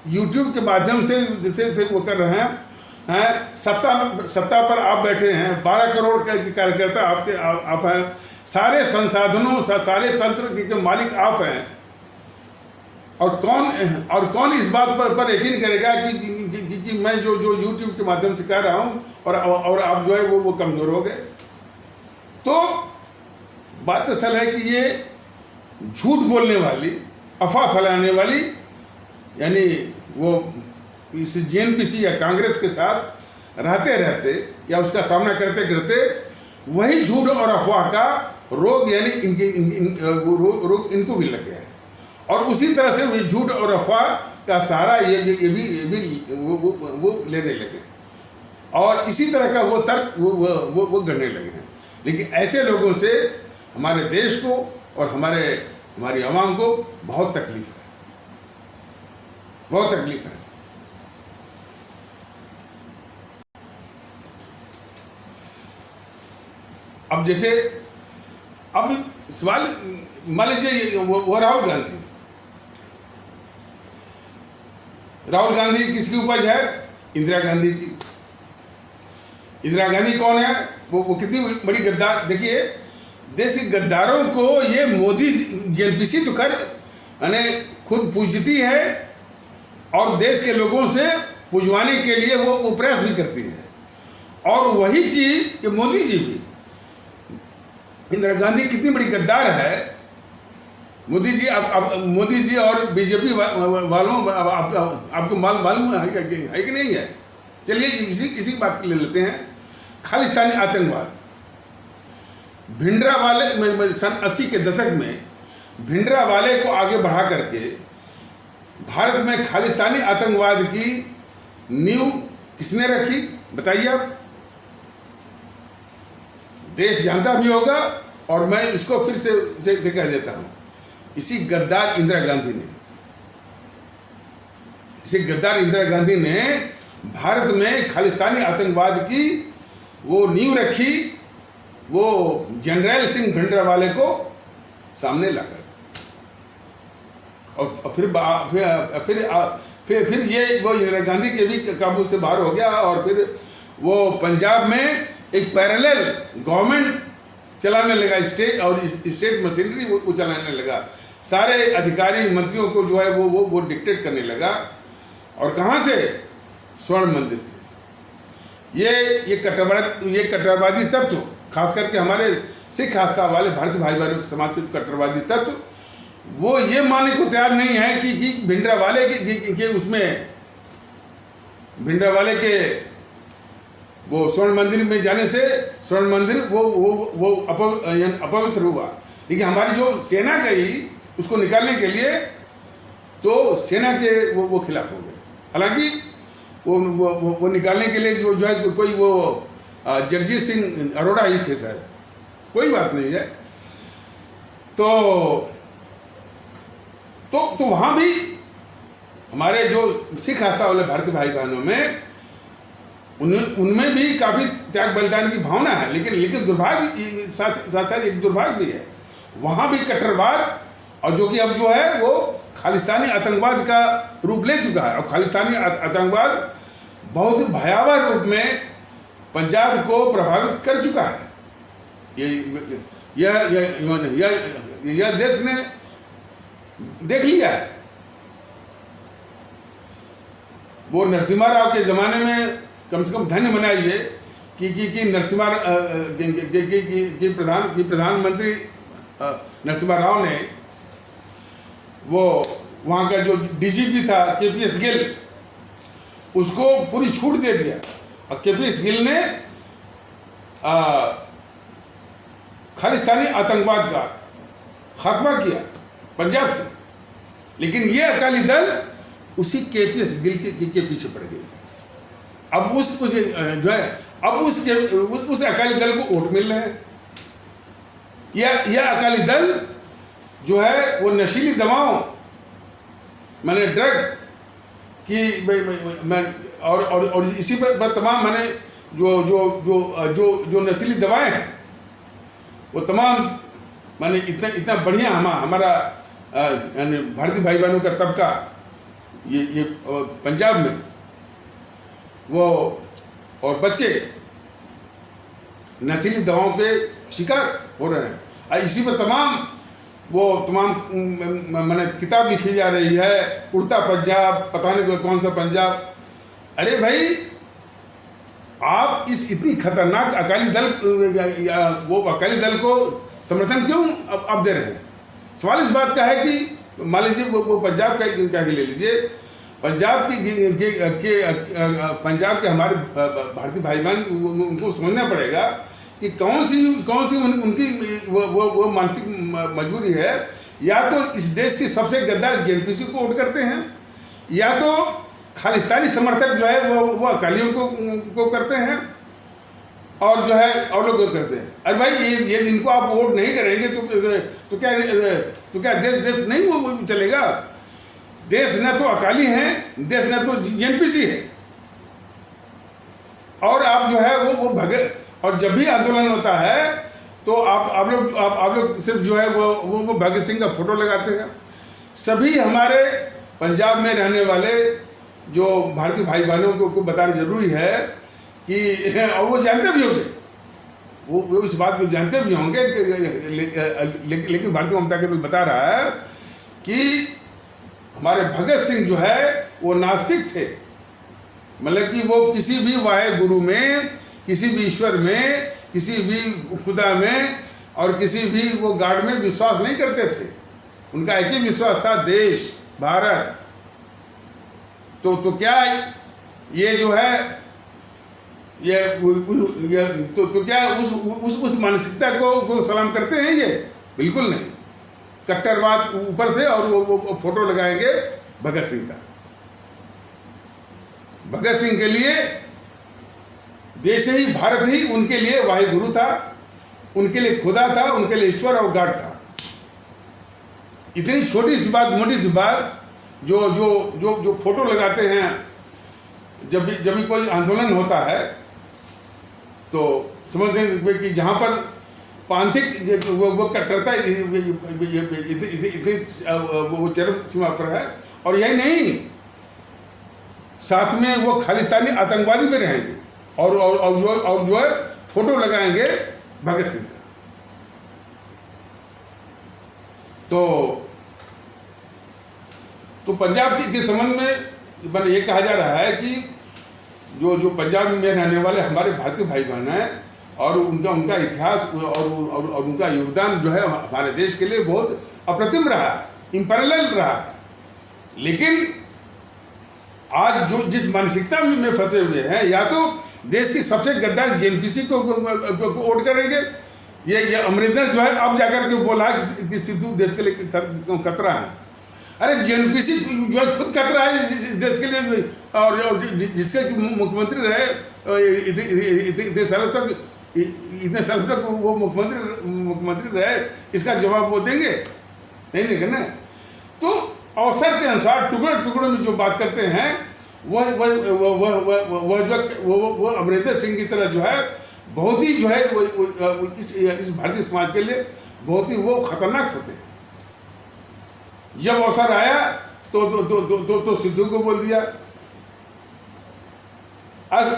यूट्यूब के माध्यम से जैसे वो कर रहे हैं, सत्ता पर आप बैठे हैं, 12 करोड़ के कार्यकर्ता आप हैं, सारे संसाधनों सारे तंत्र के मालिक आप हैं। और कौन इस बात पर यकीन करेगा कि मैं जो यूट्यूब के माध्यम से कह रहा हूँ और आप जो है वो कमजोर हो गए। तो बात असल है कि ये झूठ बोलने वाली, अफवाह फैलाने वाली, यानी वो इस जेएनपीसी या कांग्रेस के साथ रहते या उसका सामना करते वही झूठ और अफवाह का रोग यानी रोग इनको भी लग गया है। और उसी तरह से वो झूठ और अफवाह का सहारा ये भी वो लेने लगे और इसी तरह का वो तर्क वो गढ़ने लगे हैं। लेकिन ऐसे लोगों से हमारे देश को और हमारी आवाम को बहुत तकलीफ है। अब जैसे अब सवाल मान लीजिए वो राहुल गांधी किसकी उपज है? इंदिरा गांधी की। इंदिरा गांधी कौन है? वो कितनी बड़ी गद्दार। देखिए देश के गद्दारों को ये मोदी जेएनपीसी तो खुद पूजती है और देश के लोगों से पुजवाने के लिए वो प्रयास भी करती है। और वही चीज ये मोदी जी भी, इंदिरा गांधी कितनी बड़ी गद्दार है। मोदी जी और बीजेपी वालों आपको मालूम है कि नहीं है? चलिए इसी बात ले लेते हैं। खालिस्तानी आतंकवाद, भिंडरावाले सन 80 के दशक में भिंडरावाले को आगे बढ़ा करके भारत में खालिस्तानी आतंकवाद की नींव किसने रखी बताइए आप? देश जानता भी होगा और मैं इसको फिर से कह देता हूं, इसी गद्दार इंदिरा गांधी ने भारत में खालिस्तानी आतंकवाद की वो नींव रखी, वो जनरल सिंह भिंडरावाले को सामने लाकर। और फिर ये वो इंदिरा गांधी के भी काबू से बाहर हो गया और फिर वो पंजाब में एक पैरेलल गवर्नमेंट चलाने लगा, स्टेट मशीनरी वो चलाने लगा। सारे अधिकारी मंत्रियों को जो है वो डिक्टेट करने लगा। और कहाँ से? स्वर्ण मंदिर से। ये कट्टरवादी तत्व, खास करके हमारे सिख आस्था वाले भारतीय भाई बहनों के समाज से कट्टरवादी तत्व, वो ये मानने को तैयार नहीं है कि भिंडरावाले के उसमें भिंडरावाले के वो स्वर्ण मंदिर में जाने से स्वर्ण मंदिर वो अपवित्र हुआ। लेकिन हमारी जो सेना गई उसको निकालने के लिए, तो सेना के वो खिलाफ हो गए। हालांकि वो निकालने के लिए जो है कोई वो जगजीत सिंह अरोड़ा ही थे शायद, कोई बात नहीं है। तो वहाँ भी हमारे जो सिख आस्था वाले भारतीय भाई बहनों में उनमें भी काफ़ी त्याग बलिदान की भावना है। लेकिन दुर्भाग्य साथ एक दुर्भाग्य भी है, वहाँ भी कट्टरवाद, और जो कि अब जो है वो खालिस्तानी आतंकवाद का रूप ले चुका है। और खालिस्तानी आतंकवाद बहुत भयावह रूप में पंजाब को प्रभावित कर चुका है। यह देश ने देख लिया है। वो नरसिम्हा राव के ज़माने में कम से कम धन्य मनाइए कि नरसिम्हा की प्रधानमंत्री नरसिम्हा राव ने वो वहाँ का जो डीजीपी था केपीएस गिल, उसको पूरी छूट दे दिया। और केपीएस गिल ने खालिस्तानी आतंकवाद का खात्मा किया पंजाब से। लेकिन ये अकाली दल उसी केपीएस गिल के पीछे पड़ गई। अब उस अकाली दल को वोट मिल रहे हैं। यह अकाली दल जो है वो नशीली दवाओं, मैंने ड्रग की और इसी पर तमाम मैंने जो नशीली दवाएं हैं वो तमाम मैंने इतना बढ़िया हमारा भारतीय भाई बहनों का तबका ये पंजाब में वो और बच्चे नशीली दवाओं के शिकार हो रहे हैं। और इसी पर तमाम मैंने किताब लिखी जा रही है, उड़ता पंजाब, पता नहीं कौन सा पंजाब। अरे भाई, आप इस इतनी खतरनाक अकाली दल को समर्थन क्यों अब दे रहे हैं? सवाल इस बात का है कि मान लीजिए वो पंजाब का ले लीजिए, पंजाब के हमारे भारतीय भाई बहन उनको समझना पड़ेगा कि कौन सी उनकी वो मानसिक मजबूरी है। या तो इस देश के सबसे गद्दार जेएनपीसी को वोट करते हैं, या तो खालिस्तानी समर्थक जो है वो अकालियों को करते हैं, और जो है और लोग करते हैं। अरे भाई, ये इनको आप वोट नहीं करेंगे तो क्या देश नहीं वो चलेगा? देश न तो अकाली हैं, देश न तो जेएनपीसी है। और आप जो है वो भगत, और जब भी आंदोलन होता है तो आप लोग सिर्फ जो है वो भगत सिंह का फोटो लगाते हैं। सभी हमारे पंजाब में रहने वाले जो भारतीय भाई बहनों को बताना जरूरी है कि, और वो जानते भी होंगे, वो इस बात को जानते भी होंगे, लेकिन भारतीय जनता दल बता रहा है कि हमारे भगत सिंह जो है वो नास्तिक थे। मतलब कि वो किसी भी वाहे गुरु में, किसी भी ईश्वर में, किसी भी खुदा में और किसी भी वो गॉड में विश्वास नहीं करते थे। उनका एक ही विश्वास था, देश, भारत। तो क्या ये जो है तो क्या उस मानसिकता को सलाम करते हैं? ये बिल्कुल नहीं। कट्टरवाद ऊपर से, और वो फोटो लगाएंगे भगत सिंह का। भगत सिंह के लिए देश ही, भारत ही उनके लिए वाहे गुरु था, उनके लिए खुदा था, उनके लिए ईश्वर और गॉड था। इतनी छोटी सी बात, मोटी सी बात, जो फोटो लगाते हैं जब भी कोई आंदोलन होता है, तो समझते हैं कि जहाँ पर पांथिक वो कट्टरता वो चरम सीमा पर है। और यही नहीं, साथ में वो खालिस्तानी आतंकवादी भी रहेंगे, और जो है फोटो लगाएंगे भगत सिंह का। तो तो पंजाब के संबंध में मैंने ये कहा जा रहा है कि जो पंजाब में रहने वाले हमारे भारतीय भाई बहन हैं और उनका इतिहास और उनका योगदान जो है हमारे देश के लिए बहुत अप्रतिम रहा है, इम्पैरेलल रहा है। लेकिन आज जो जिस मानसिकता में फंसे हुए हैं, या तो देश की सबसे गद्दार जेएनपीसी को वोट करेंगे, ये अमरिंदर जो है अब जाकर के बोला कि सिद्धू देश के लिए खतरा है। अरे जेएनपीसी जो है खुद खतरा है इस देश के लिए, और जिसके मुख्यमंत्री रहे इतने साल तक वो मुख्यमंत्री रहे, इसका जवाब वो देंगे? नहीं देंगे ना। तो अवसर के अनुसार टुकड़े टुकड़ों में जो बात करते हैं वो अमरिंदर सिंह की तरह जो है बहुत ही जो है इस भारतीय समाज के लिए बहुत ही वो खतरनाक होते हैं। जब अवसर आया तो सिद्धू को बोल दिया,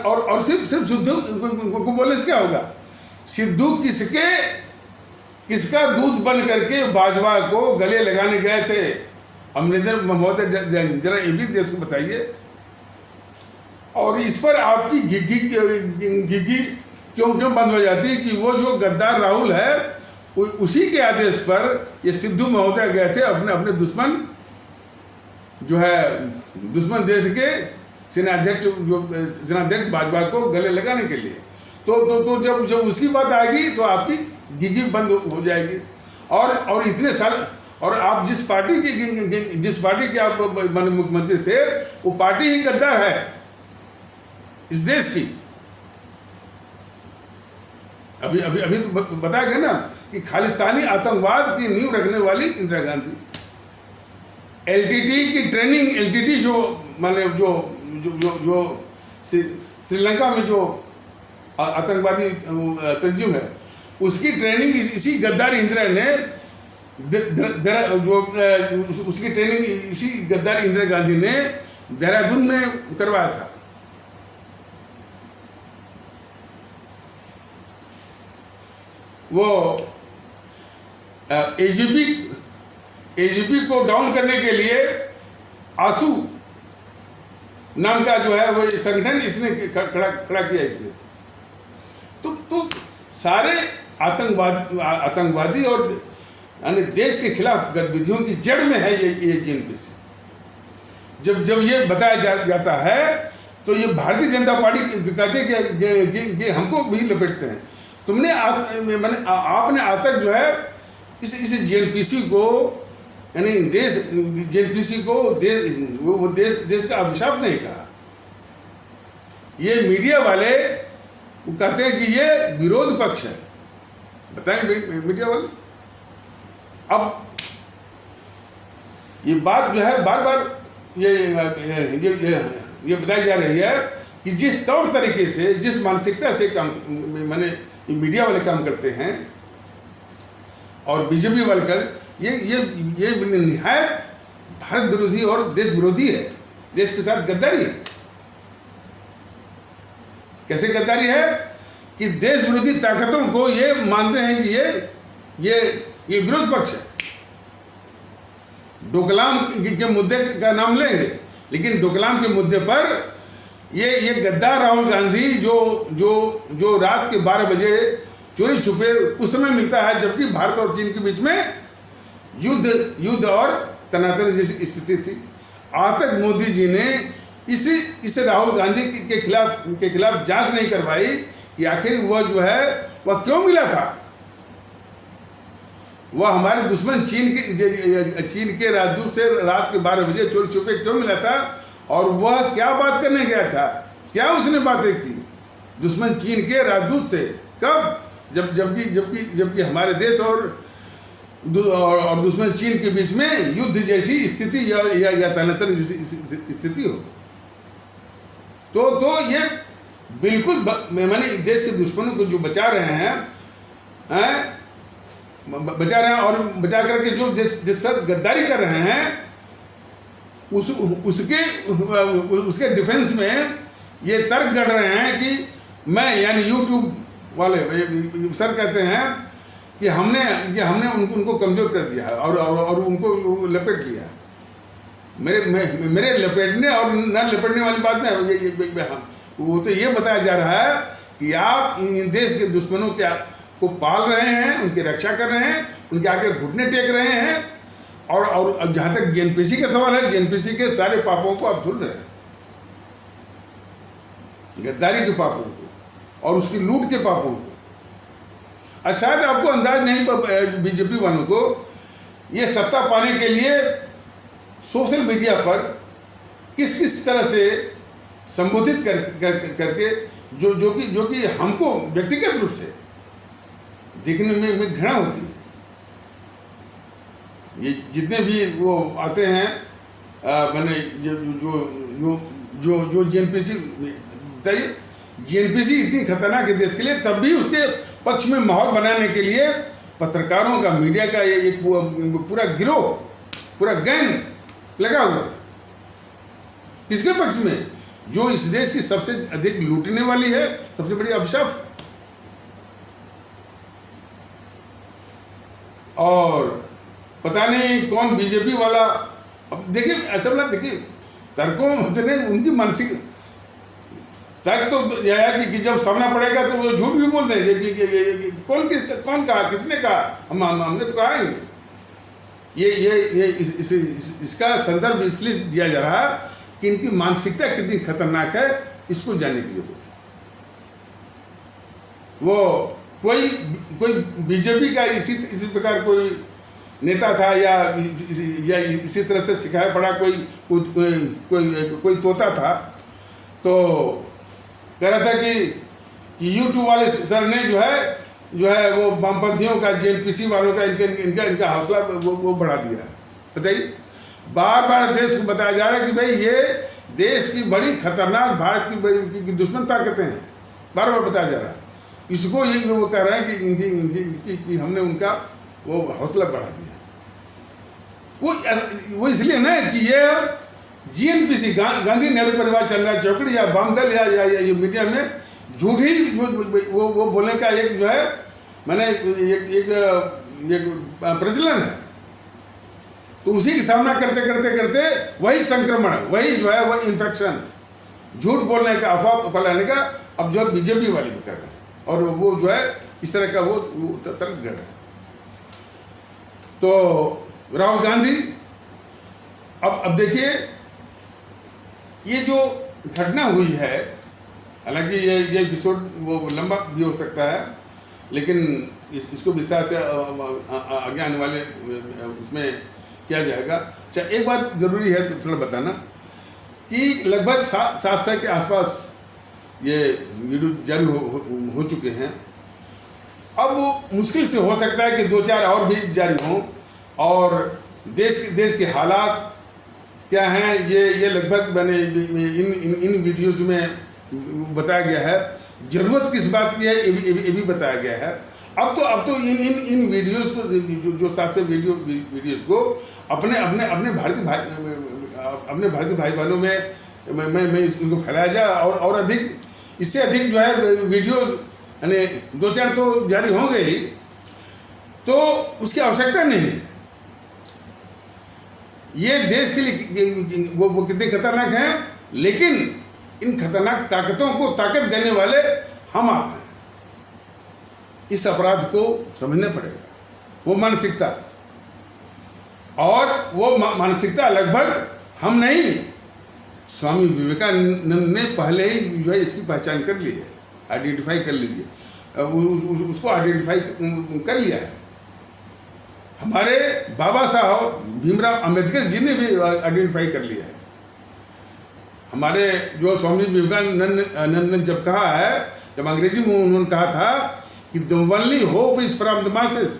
और सिर्फ सिद्धू को बोलने से क्या होगा? सिद्धू किसका दूध बन करके बाजवा को गले लगाने गए थे? अमरिंदर महोदय जरा ये भी देश को बताइए। और इस पर आपकी घिघी क्यों बंद हो जाती है कि वो जो गद्दार राहुल है उसी के आदेश पर ये सिद्धू महोदय गए थे अपने दुश्मन जो है दुश्मन देश के सेनाध्यक्ष बाजवा को गले लगाने के लिए। तो जब उसकी बात आएगी तो आपकी घिघी बंद हो जाएगी। और इतने साल, और आप जिस पार्टी के आप मुख्यमंत्री थे वो पार्टी ही गद्दार है इस देश की। अभी तो बताया गया ना कि खालिस्तानी आतंकवाद की नींव रखने वाली इंदिरा गांधी, एलटीटी की ट्रेनिंग, एलटीटी जो माने जो श्रीलंका में जो आतंकवादी तंजीम है उसकी ट्रेनिंग इसी गद्दार इंदिरा ने उसकी ट्रेनिंग इसी गद्दार इंदिरा गांधी ने देहरादून में करवाया था। वो एजीपी को डाउन करने के लिए आंसू नाम का जो है वो संगठन इसने खड़ा किया इसने। तो सारे आतंकवादी और यानी देश के खिलाफ गतिविधियों की जड़ में है ये जेएनपीसी। जब ये बताया जाता है तो ये भारतीय जनता पार्टी कहते हैं कि हमको भी लपेटते हैं। आपने आज तक जो है इस जेएनपीसी को यानी जेएनपीसी को देश का अभिशाप नहीं कहा। ये मीडिया वाले वो कहते हैं कि ये विरोध पक्ष है। बताएं मीडिया वाले। अब ये बात जो है बार बार ये बताई जा रही है कि जिस तौर तरीके से, जिस मानसिकता से काम मीडिया वाले काम करते हैं और बीजेपी वाले का ये निहायत भारत विरोधी और देश विरोधी है। देश के साथ गद्दारी है। कैसे गद्दारी है कि देश विरोधी ताकतों को ये मानते हैं कि ये विरोध पक्ष है। डोकलाम के मुद्दे का नाम लेंगे, लेकिन डोकलाम के मुद्दे पर ये गद्दार राहुल गांधी जो रात के 12 बजे चोरी छुपे उस समय मिलता है, जबकि भारत और चीन के बीच में युद्ध और तनातनी जैसी स्थिति थी। आज तक मोदी जी ने इस राहुल गांधी के खिलाफ जांच नहीं करवाई कि आखिर वह जो है वह क्यों मिला था। वह हमारे दुश्मन चीन के राजदूत से रात के 12 बजे चोरी छुपे क्यों मिला था और वह क्या बात करने गया था, क्या उसने बातें की दुश्मन चीन के राजदूत से, कब? जबकि हमारे देश और दुश्मन चीन के बीच में युद्ध जैसी स्थिति या तनातनी जैसी स्थिति हो। तो ये बिल्कुल मैंने देश के दुश्मनों को जो बचा रहे हैं और बचा करके जो देश साथ गद्दारी कर रहे हैं उसके डिफेंस में ये तर्क गढ़ रहे हैं कि मैं यानी यूट्यूब वाले सर कहते हैं कि हमने उनको कमज़ोर कर दिया और उनको लपेट लिया। मेरे लपेटने और न लपेटने वाली बात नहीं। वो तो ये बताया जा रहा है कि आप इन देश के दुश्मनों को पाल रहे हैं, उनकी रक्षा कर रहे हैं, उनके आगे घुटने टेक रहे हैं। और जहाँ तक जेएनपीसी का सवाल है, जेएनपीसी के सारे पापों को आप धुल रहे हैं, गद्दारी के पापों को और उसकी लूट के पापों को। शायद आपको अंदाज नहीं बीजेपी वालों को, ये सत्ता पाने के लिए सोशल मीडिया पर किस किस तरह से संबोधित करके जो कि हमको व्यक्तिगत रूप से देखने में घृणा होती है। ये जितने भी वो आते हैं मैंने जो जेएनपीसी बताइए, जेएनपीसी इतनी खतरनाक है देश के लिए, तब भी उसके पक्ष में माहौल बनाने के लिए पत्रकारों का, मीडिया का एक पूरा गिरोह, पूरा गैंग लगा हुआ है। किसके पक्ष में? जो इस देश की सबसे अधिक लूटने वाली है, सबसे बड़ी अभिशाप। और पता नहीं कौन बीजेपी वाला, अब देखिए ऐसा बोला, देखिए तर्कों से नहीं, उनकी मानसिक तर्क तो यह है कि जब सामना पड़ेगा तो वो झूठ भी बोल देंगे। कौन कहा, किसने कहा? हमने तो कहा ही नहीं। इसका संदर्भ इसलिए दिया जा रहा है कि इनकी मानसिकता कितनी खतरनाक है, इसको जानने की जरूरत है। वो कोई बीजेपी का इसी प्रकार कोई नेता था या इसी तरह से सिखाया पड़ा कोई तोता था, तो कह रहा था कि यूट्यूब वाले सर ने जो है वो वामपंथियों का, जेएनपीसी वालों का, इनका हौसला वो बढ़ा दिया। बताइए, बार बार देश को बताया जा रहा है कि भाई ये देश की बड़ी खतरनाक भारत की दुश्मन ताकतें हैं, बार बार बताया जा रहा है। इसको ये वो कह रहे हैं कि हमने उनका वो हौसला बढ़ा दिया। वो इसलिए ना कि ये जीएनपीसी, गांधी नेहरू परिवार चंद्रा चौकड़ी या वामदल या ये मीडिया में झूठी वो बोलने का एक जो है मैंने एक प्रचलन है। तो उसी का सामना करते वही संक्रमण, वही जो है वही इन्फेक्शन, झूठ बोलने का, अफवाह फैलाने का अब जो बीजेपी वाले भी कर रहे हैं, और वो जो है इस तरह का वो तर्क कर रहे हैं। तो राहुल गांधी, अब देखिए ये जो घटना हुई है, हालांकि ये एपिसोड वो लंबा भी हो सकता है, लेकिन इसको विस्तार से आगे आने वाले उसमें किया जाएगा। अच्छा, एक बात जरूरी है तो थोड़ा बताना कि लगभग 7 साल के आसपास ये वीडियो जारी हो चुके हैं। अब वो मुश्किल से हो सकता है कि 2-4 और भी जारी हों, और देश के हालात क्या हैं ये लगभग मैंने इन वीडियोस में बताया गया है। ज़रूरत किस बात की है ये भी बताया गया है। अब तो इन वीडियोस को, जो 7 से वीडियोस को अपने भारतीय भाई बहनों में इसको फैलाया जाए, और अधिक, इससे अधिक जो है वीडियो यानी 2-4 तो जारी होंगे ही, तो उसकी आवश्यकता नहीं है। ये देश के लिए वो कितने खतरनाक हैं, लेकिन इन खतरनाक ताकतों को ताकत देने वाले हम आप हैं। इस अपराध को समझना पड़ेगा, वो मानसिकता, और वो मानसिकता लगभग हम नहीं, स्वामी विवेकानंद ने पहले ही जो है इसकी पहचान कर ली है, आइडेंटिफाई कर लीजिए, उसको आइडेंटिफाई कर लिया है। हमारे बाबा साहब भीमराव अंबेडकर जी ने भी आइडेंटिफाई कर लिया है। हमारे जो स्वामी विवेकानंद ने जब कहा है, जब अंग्रेजी में उन्होंने कहा था कि the only hope is from the masses,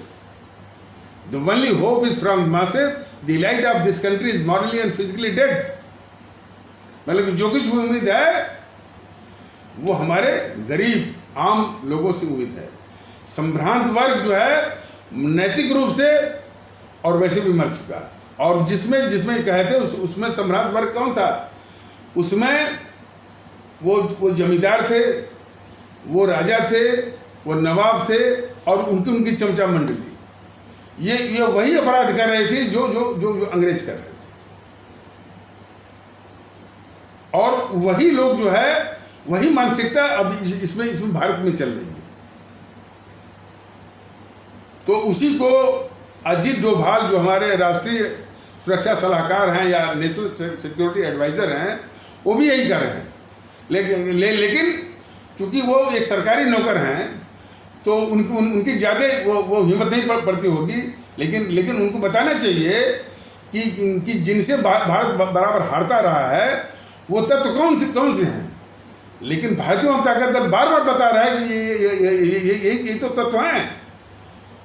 the only hope is from the masses, the elite of this country is morally and physically dead. मतलब जो कुछ उम्मीद है वो हमारे गरीब आम लोगों से उम्मीद है। संभ्रांत वर्ग जो है नैतिक रूप से और वैसे भी मर चुका, और जिसमें कहे थे उसमें सम्राट वर्ग कौन था? उसमें वो जमींदार थे, वो राजा थे, वो नवाब थे, और उनकी चमचा मंडली। ये वही अपराध कर रहे थे जो अंग्रेज कर रहे थे। वही लोग जो है, वही मानसिकता अब इसमें भारत में चल रही है। तो उसी को अजीत डोभाल जो हमारे राष्ट्रीय सुरक्षा सलाहकार हैं या नेशनल सिक्योरिटी एडवाइज़र हैं, वो भी यही कर रहे हैं। लेकिन चूंकि वो एक सरकारी नौकर हैं तो उनकी ज़्यादा वो हिम्मत नहीं पड़ती होगी, लेकिन उनको बताना चाहिए कि जिनसे भारत बराबर हारता रहा है वो तत्व कौन से हैं। लेकिन भारतीय जनता दल बार बार बता रहा है कि ये तो तत्व हैं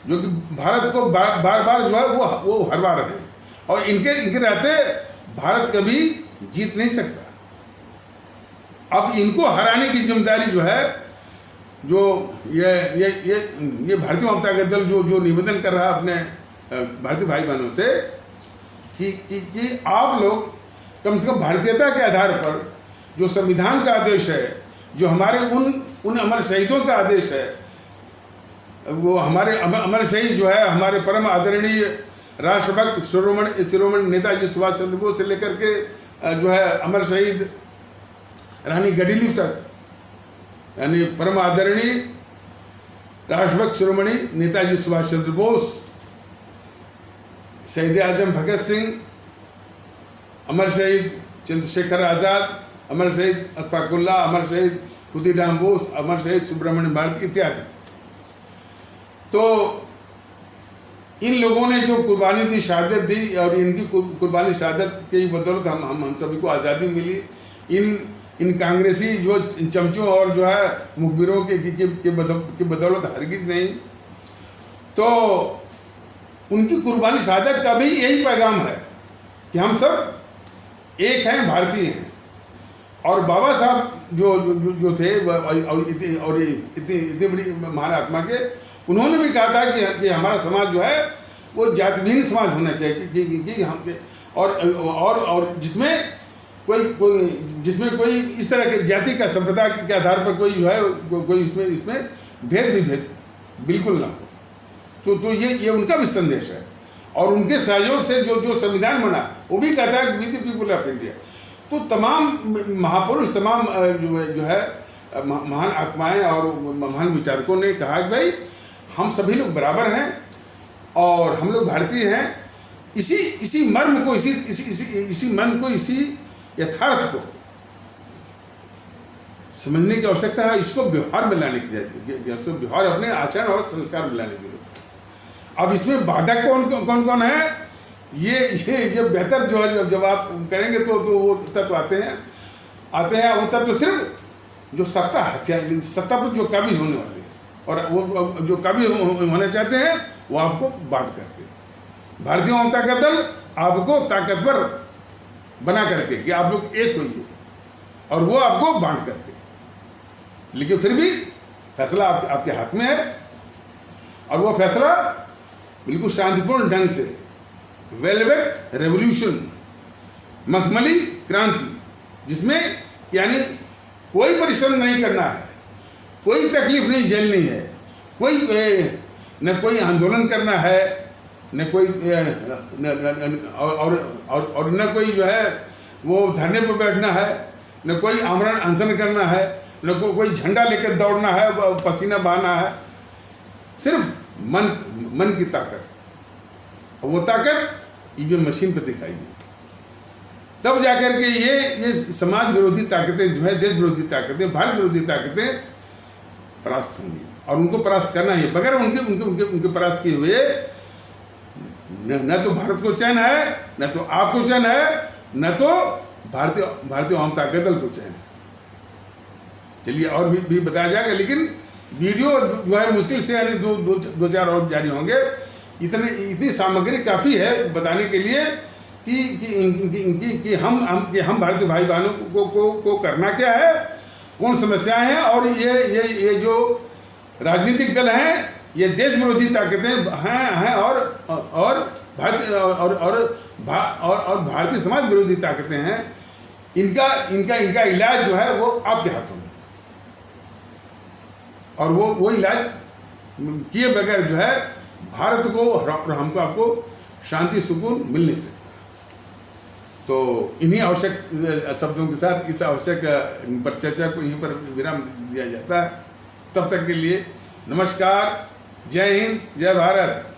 जो कि भारत को बार बार जो है वो हरवा रहे हैं, और इनके रहते भारत कभी जीत नहीं सकता। अब इनको हराने की जिम्मेदारी जो है, जो ये भारतीय जनता दल जो निवेदन कर रहा है अपने भारतीय भाई बहनों से कि आप लोग कम से कम भारतीयता के आधार पर जो संविधान का आदेश है, जो हमारे उन अमर शहीदों का आदेश है, वो हमारे अमर शहीद जो है हमारे परम आदरणीय राष्ट्रभक्त शिरोमणि नेताजी सुभाष चंद्र बोस से लेकर के जो है अमर शहीद रानी गडिली तक, यानी परम आदरणीय राष्ट्रभक्त शिरोमणि नेताजी सुभाष चंद्र बोस, शहीद आजम भगत सिंह, अमर शहीद चंद्रशेखर आज़ाद, अमर शहीद अशफाक उल्लाह, अमर शहीद खुदीराम बोस, अमर शहीद सुब्रमण्य भारती इत्यादि। तो इन लोगों ने जो कुर्बानी दी, शहादत दी, और इनकी कुर्बानी शहादत की बदौलत हम सभी को आज़ादी मिली। इन कांग्रेसी जो चमचों और जो है मुखबिरों के बदौलत हरगिज नहीं। तो उनकी कुर्बानी शहादत का भी यही पैगाम है कि हम सब एक हैं, भारतीय हैं। और बाबा साहब जो थे और इतनी बड़ी महान आत्मा के, उन्होंने भी कहा था कि हमारा समाज जो है वो जातिहीन समाज होना चाहिए कि हम और जिसमें कोई इस तरह के जाति का संप्रदाय के आधार पर कोई जो है कोई इसमें भेद बिल्कुल ना हो। तो ये उनका भी संदेश है। और उनके सहयोग से जो संविधान बना, वो भी कहता है with the people of India. तो तमाम महापुरुष, तमाम जो है महान आत्माएं और महान विचारकों ने कहा कि भाई हम सभी लोग बराबर हैं और हम लोग भारतीय हैं। इसी मर्म को, इसी मन को, इसी यथार्थ को समझने की आवश्यकता है। इसको व्यवहार में लाने की जरूरत है, व्यवहार अपने आचरण और संस्कार में लाने की जरूरत है। अब इसमें बाधक कौन है, ये बेहतर जो है जब आप करेंगे तो वो तत्व आते हैं। वो तत्व सिर्फ जो सत्ता हथियार, सत्ता पर जो काबिज होने वाले हैं, और वो जो काबिज होना चाहते हैं वो आपको बांट करके, भारतीय जनता दल आपको ताकतवर बना करके कि आप लोग एक होइए, और वो आपको बांट करके। लेकिन फिर भी फैसला आपके हाथ में है, और वो फैसला बिल्कुल शांतिपूर्ण ढंग से, वेलवेट रेवोल्यूशन, मखमली क्रांति, जिसमें यानी कोई परिश्रम नहीं करना है, कोई तकलीफ नहीं झेलनी है, न कोई आंदोलन करना है, न कोई और न कोई जो है वो धरने पर बैठना है, न कोई आमरण अनशन करना है, न कोई झंडा लेकर दौड़ना है, पसीना बहाना है। सिर्फ मन की ताकत, वो ताकत ईवीएम मशीन पर दिखाई दी। तब जाकर के ये समाज विरोधी ताकतें जो है, देश विरोधी ताकतें, भारत विरोधी ताकतें परास्त होंगी। और उनको परास्त करना है, बगैर उनके परास्त किए हुए न तो भारत को चैन है, न तो आपको चैन है, न तो भारतीय जनता दल को चैन है। चलिए और भी बताया जाएगा, लेकिन वीडियो जो है मुश्किल से यानी दो चार और जारी होंगे। इतनी सामग्री काफ़ी है बताने के लिए कि हम भारतीय भाई बहनों को करना क्या है, कौन समस्याएं हैं, और ये जो राजनीतिक दल हैं ये देश विरोधी ताकतें हैं और भारतीय समाज विरोधी ताकतें हैं। इनका इलाज जो है वो आपके हाथों में, और वो इलाज किए बगैर जो है भारत को और आपको शांति सुकून मिल नहीं सकता। तो इन्हीं आवश्यक शब्दों के साथ इस आवश्यक पर चर्चा को यहीं पर विराम दिया जाता है। तब तक के लिए नमस्कार, जय हिंद, जय भारत।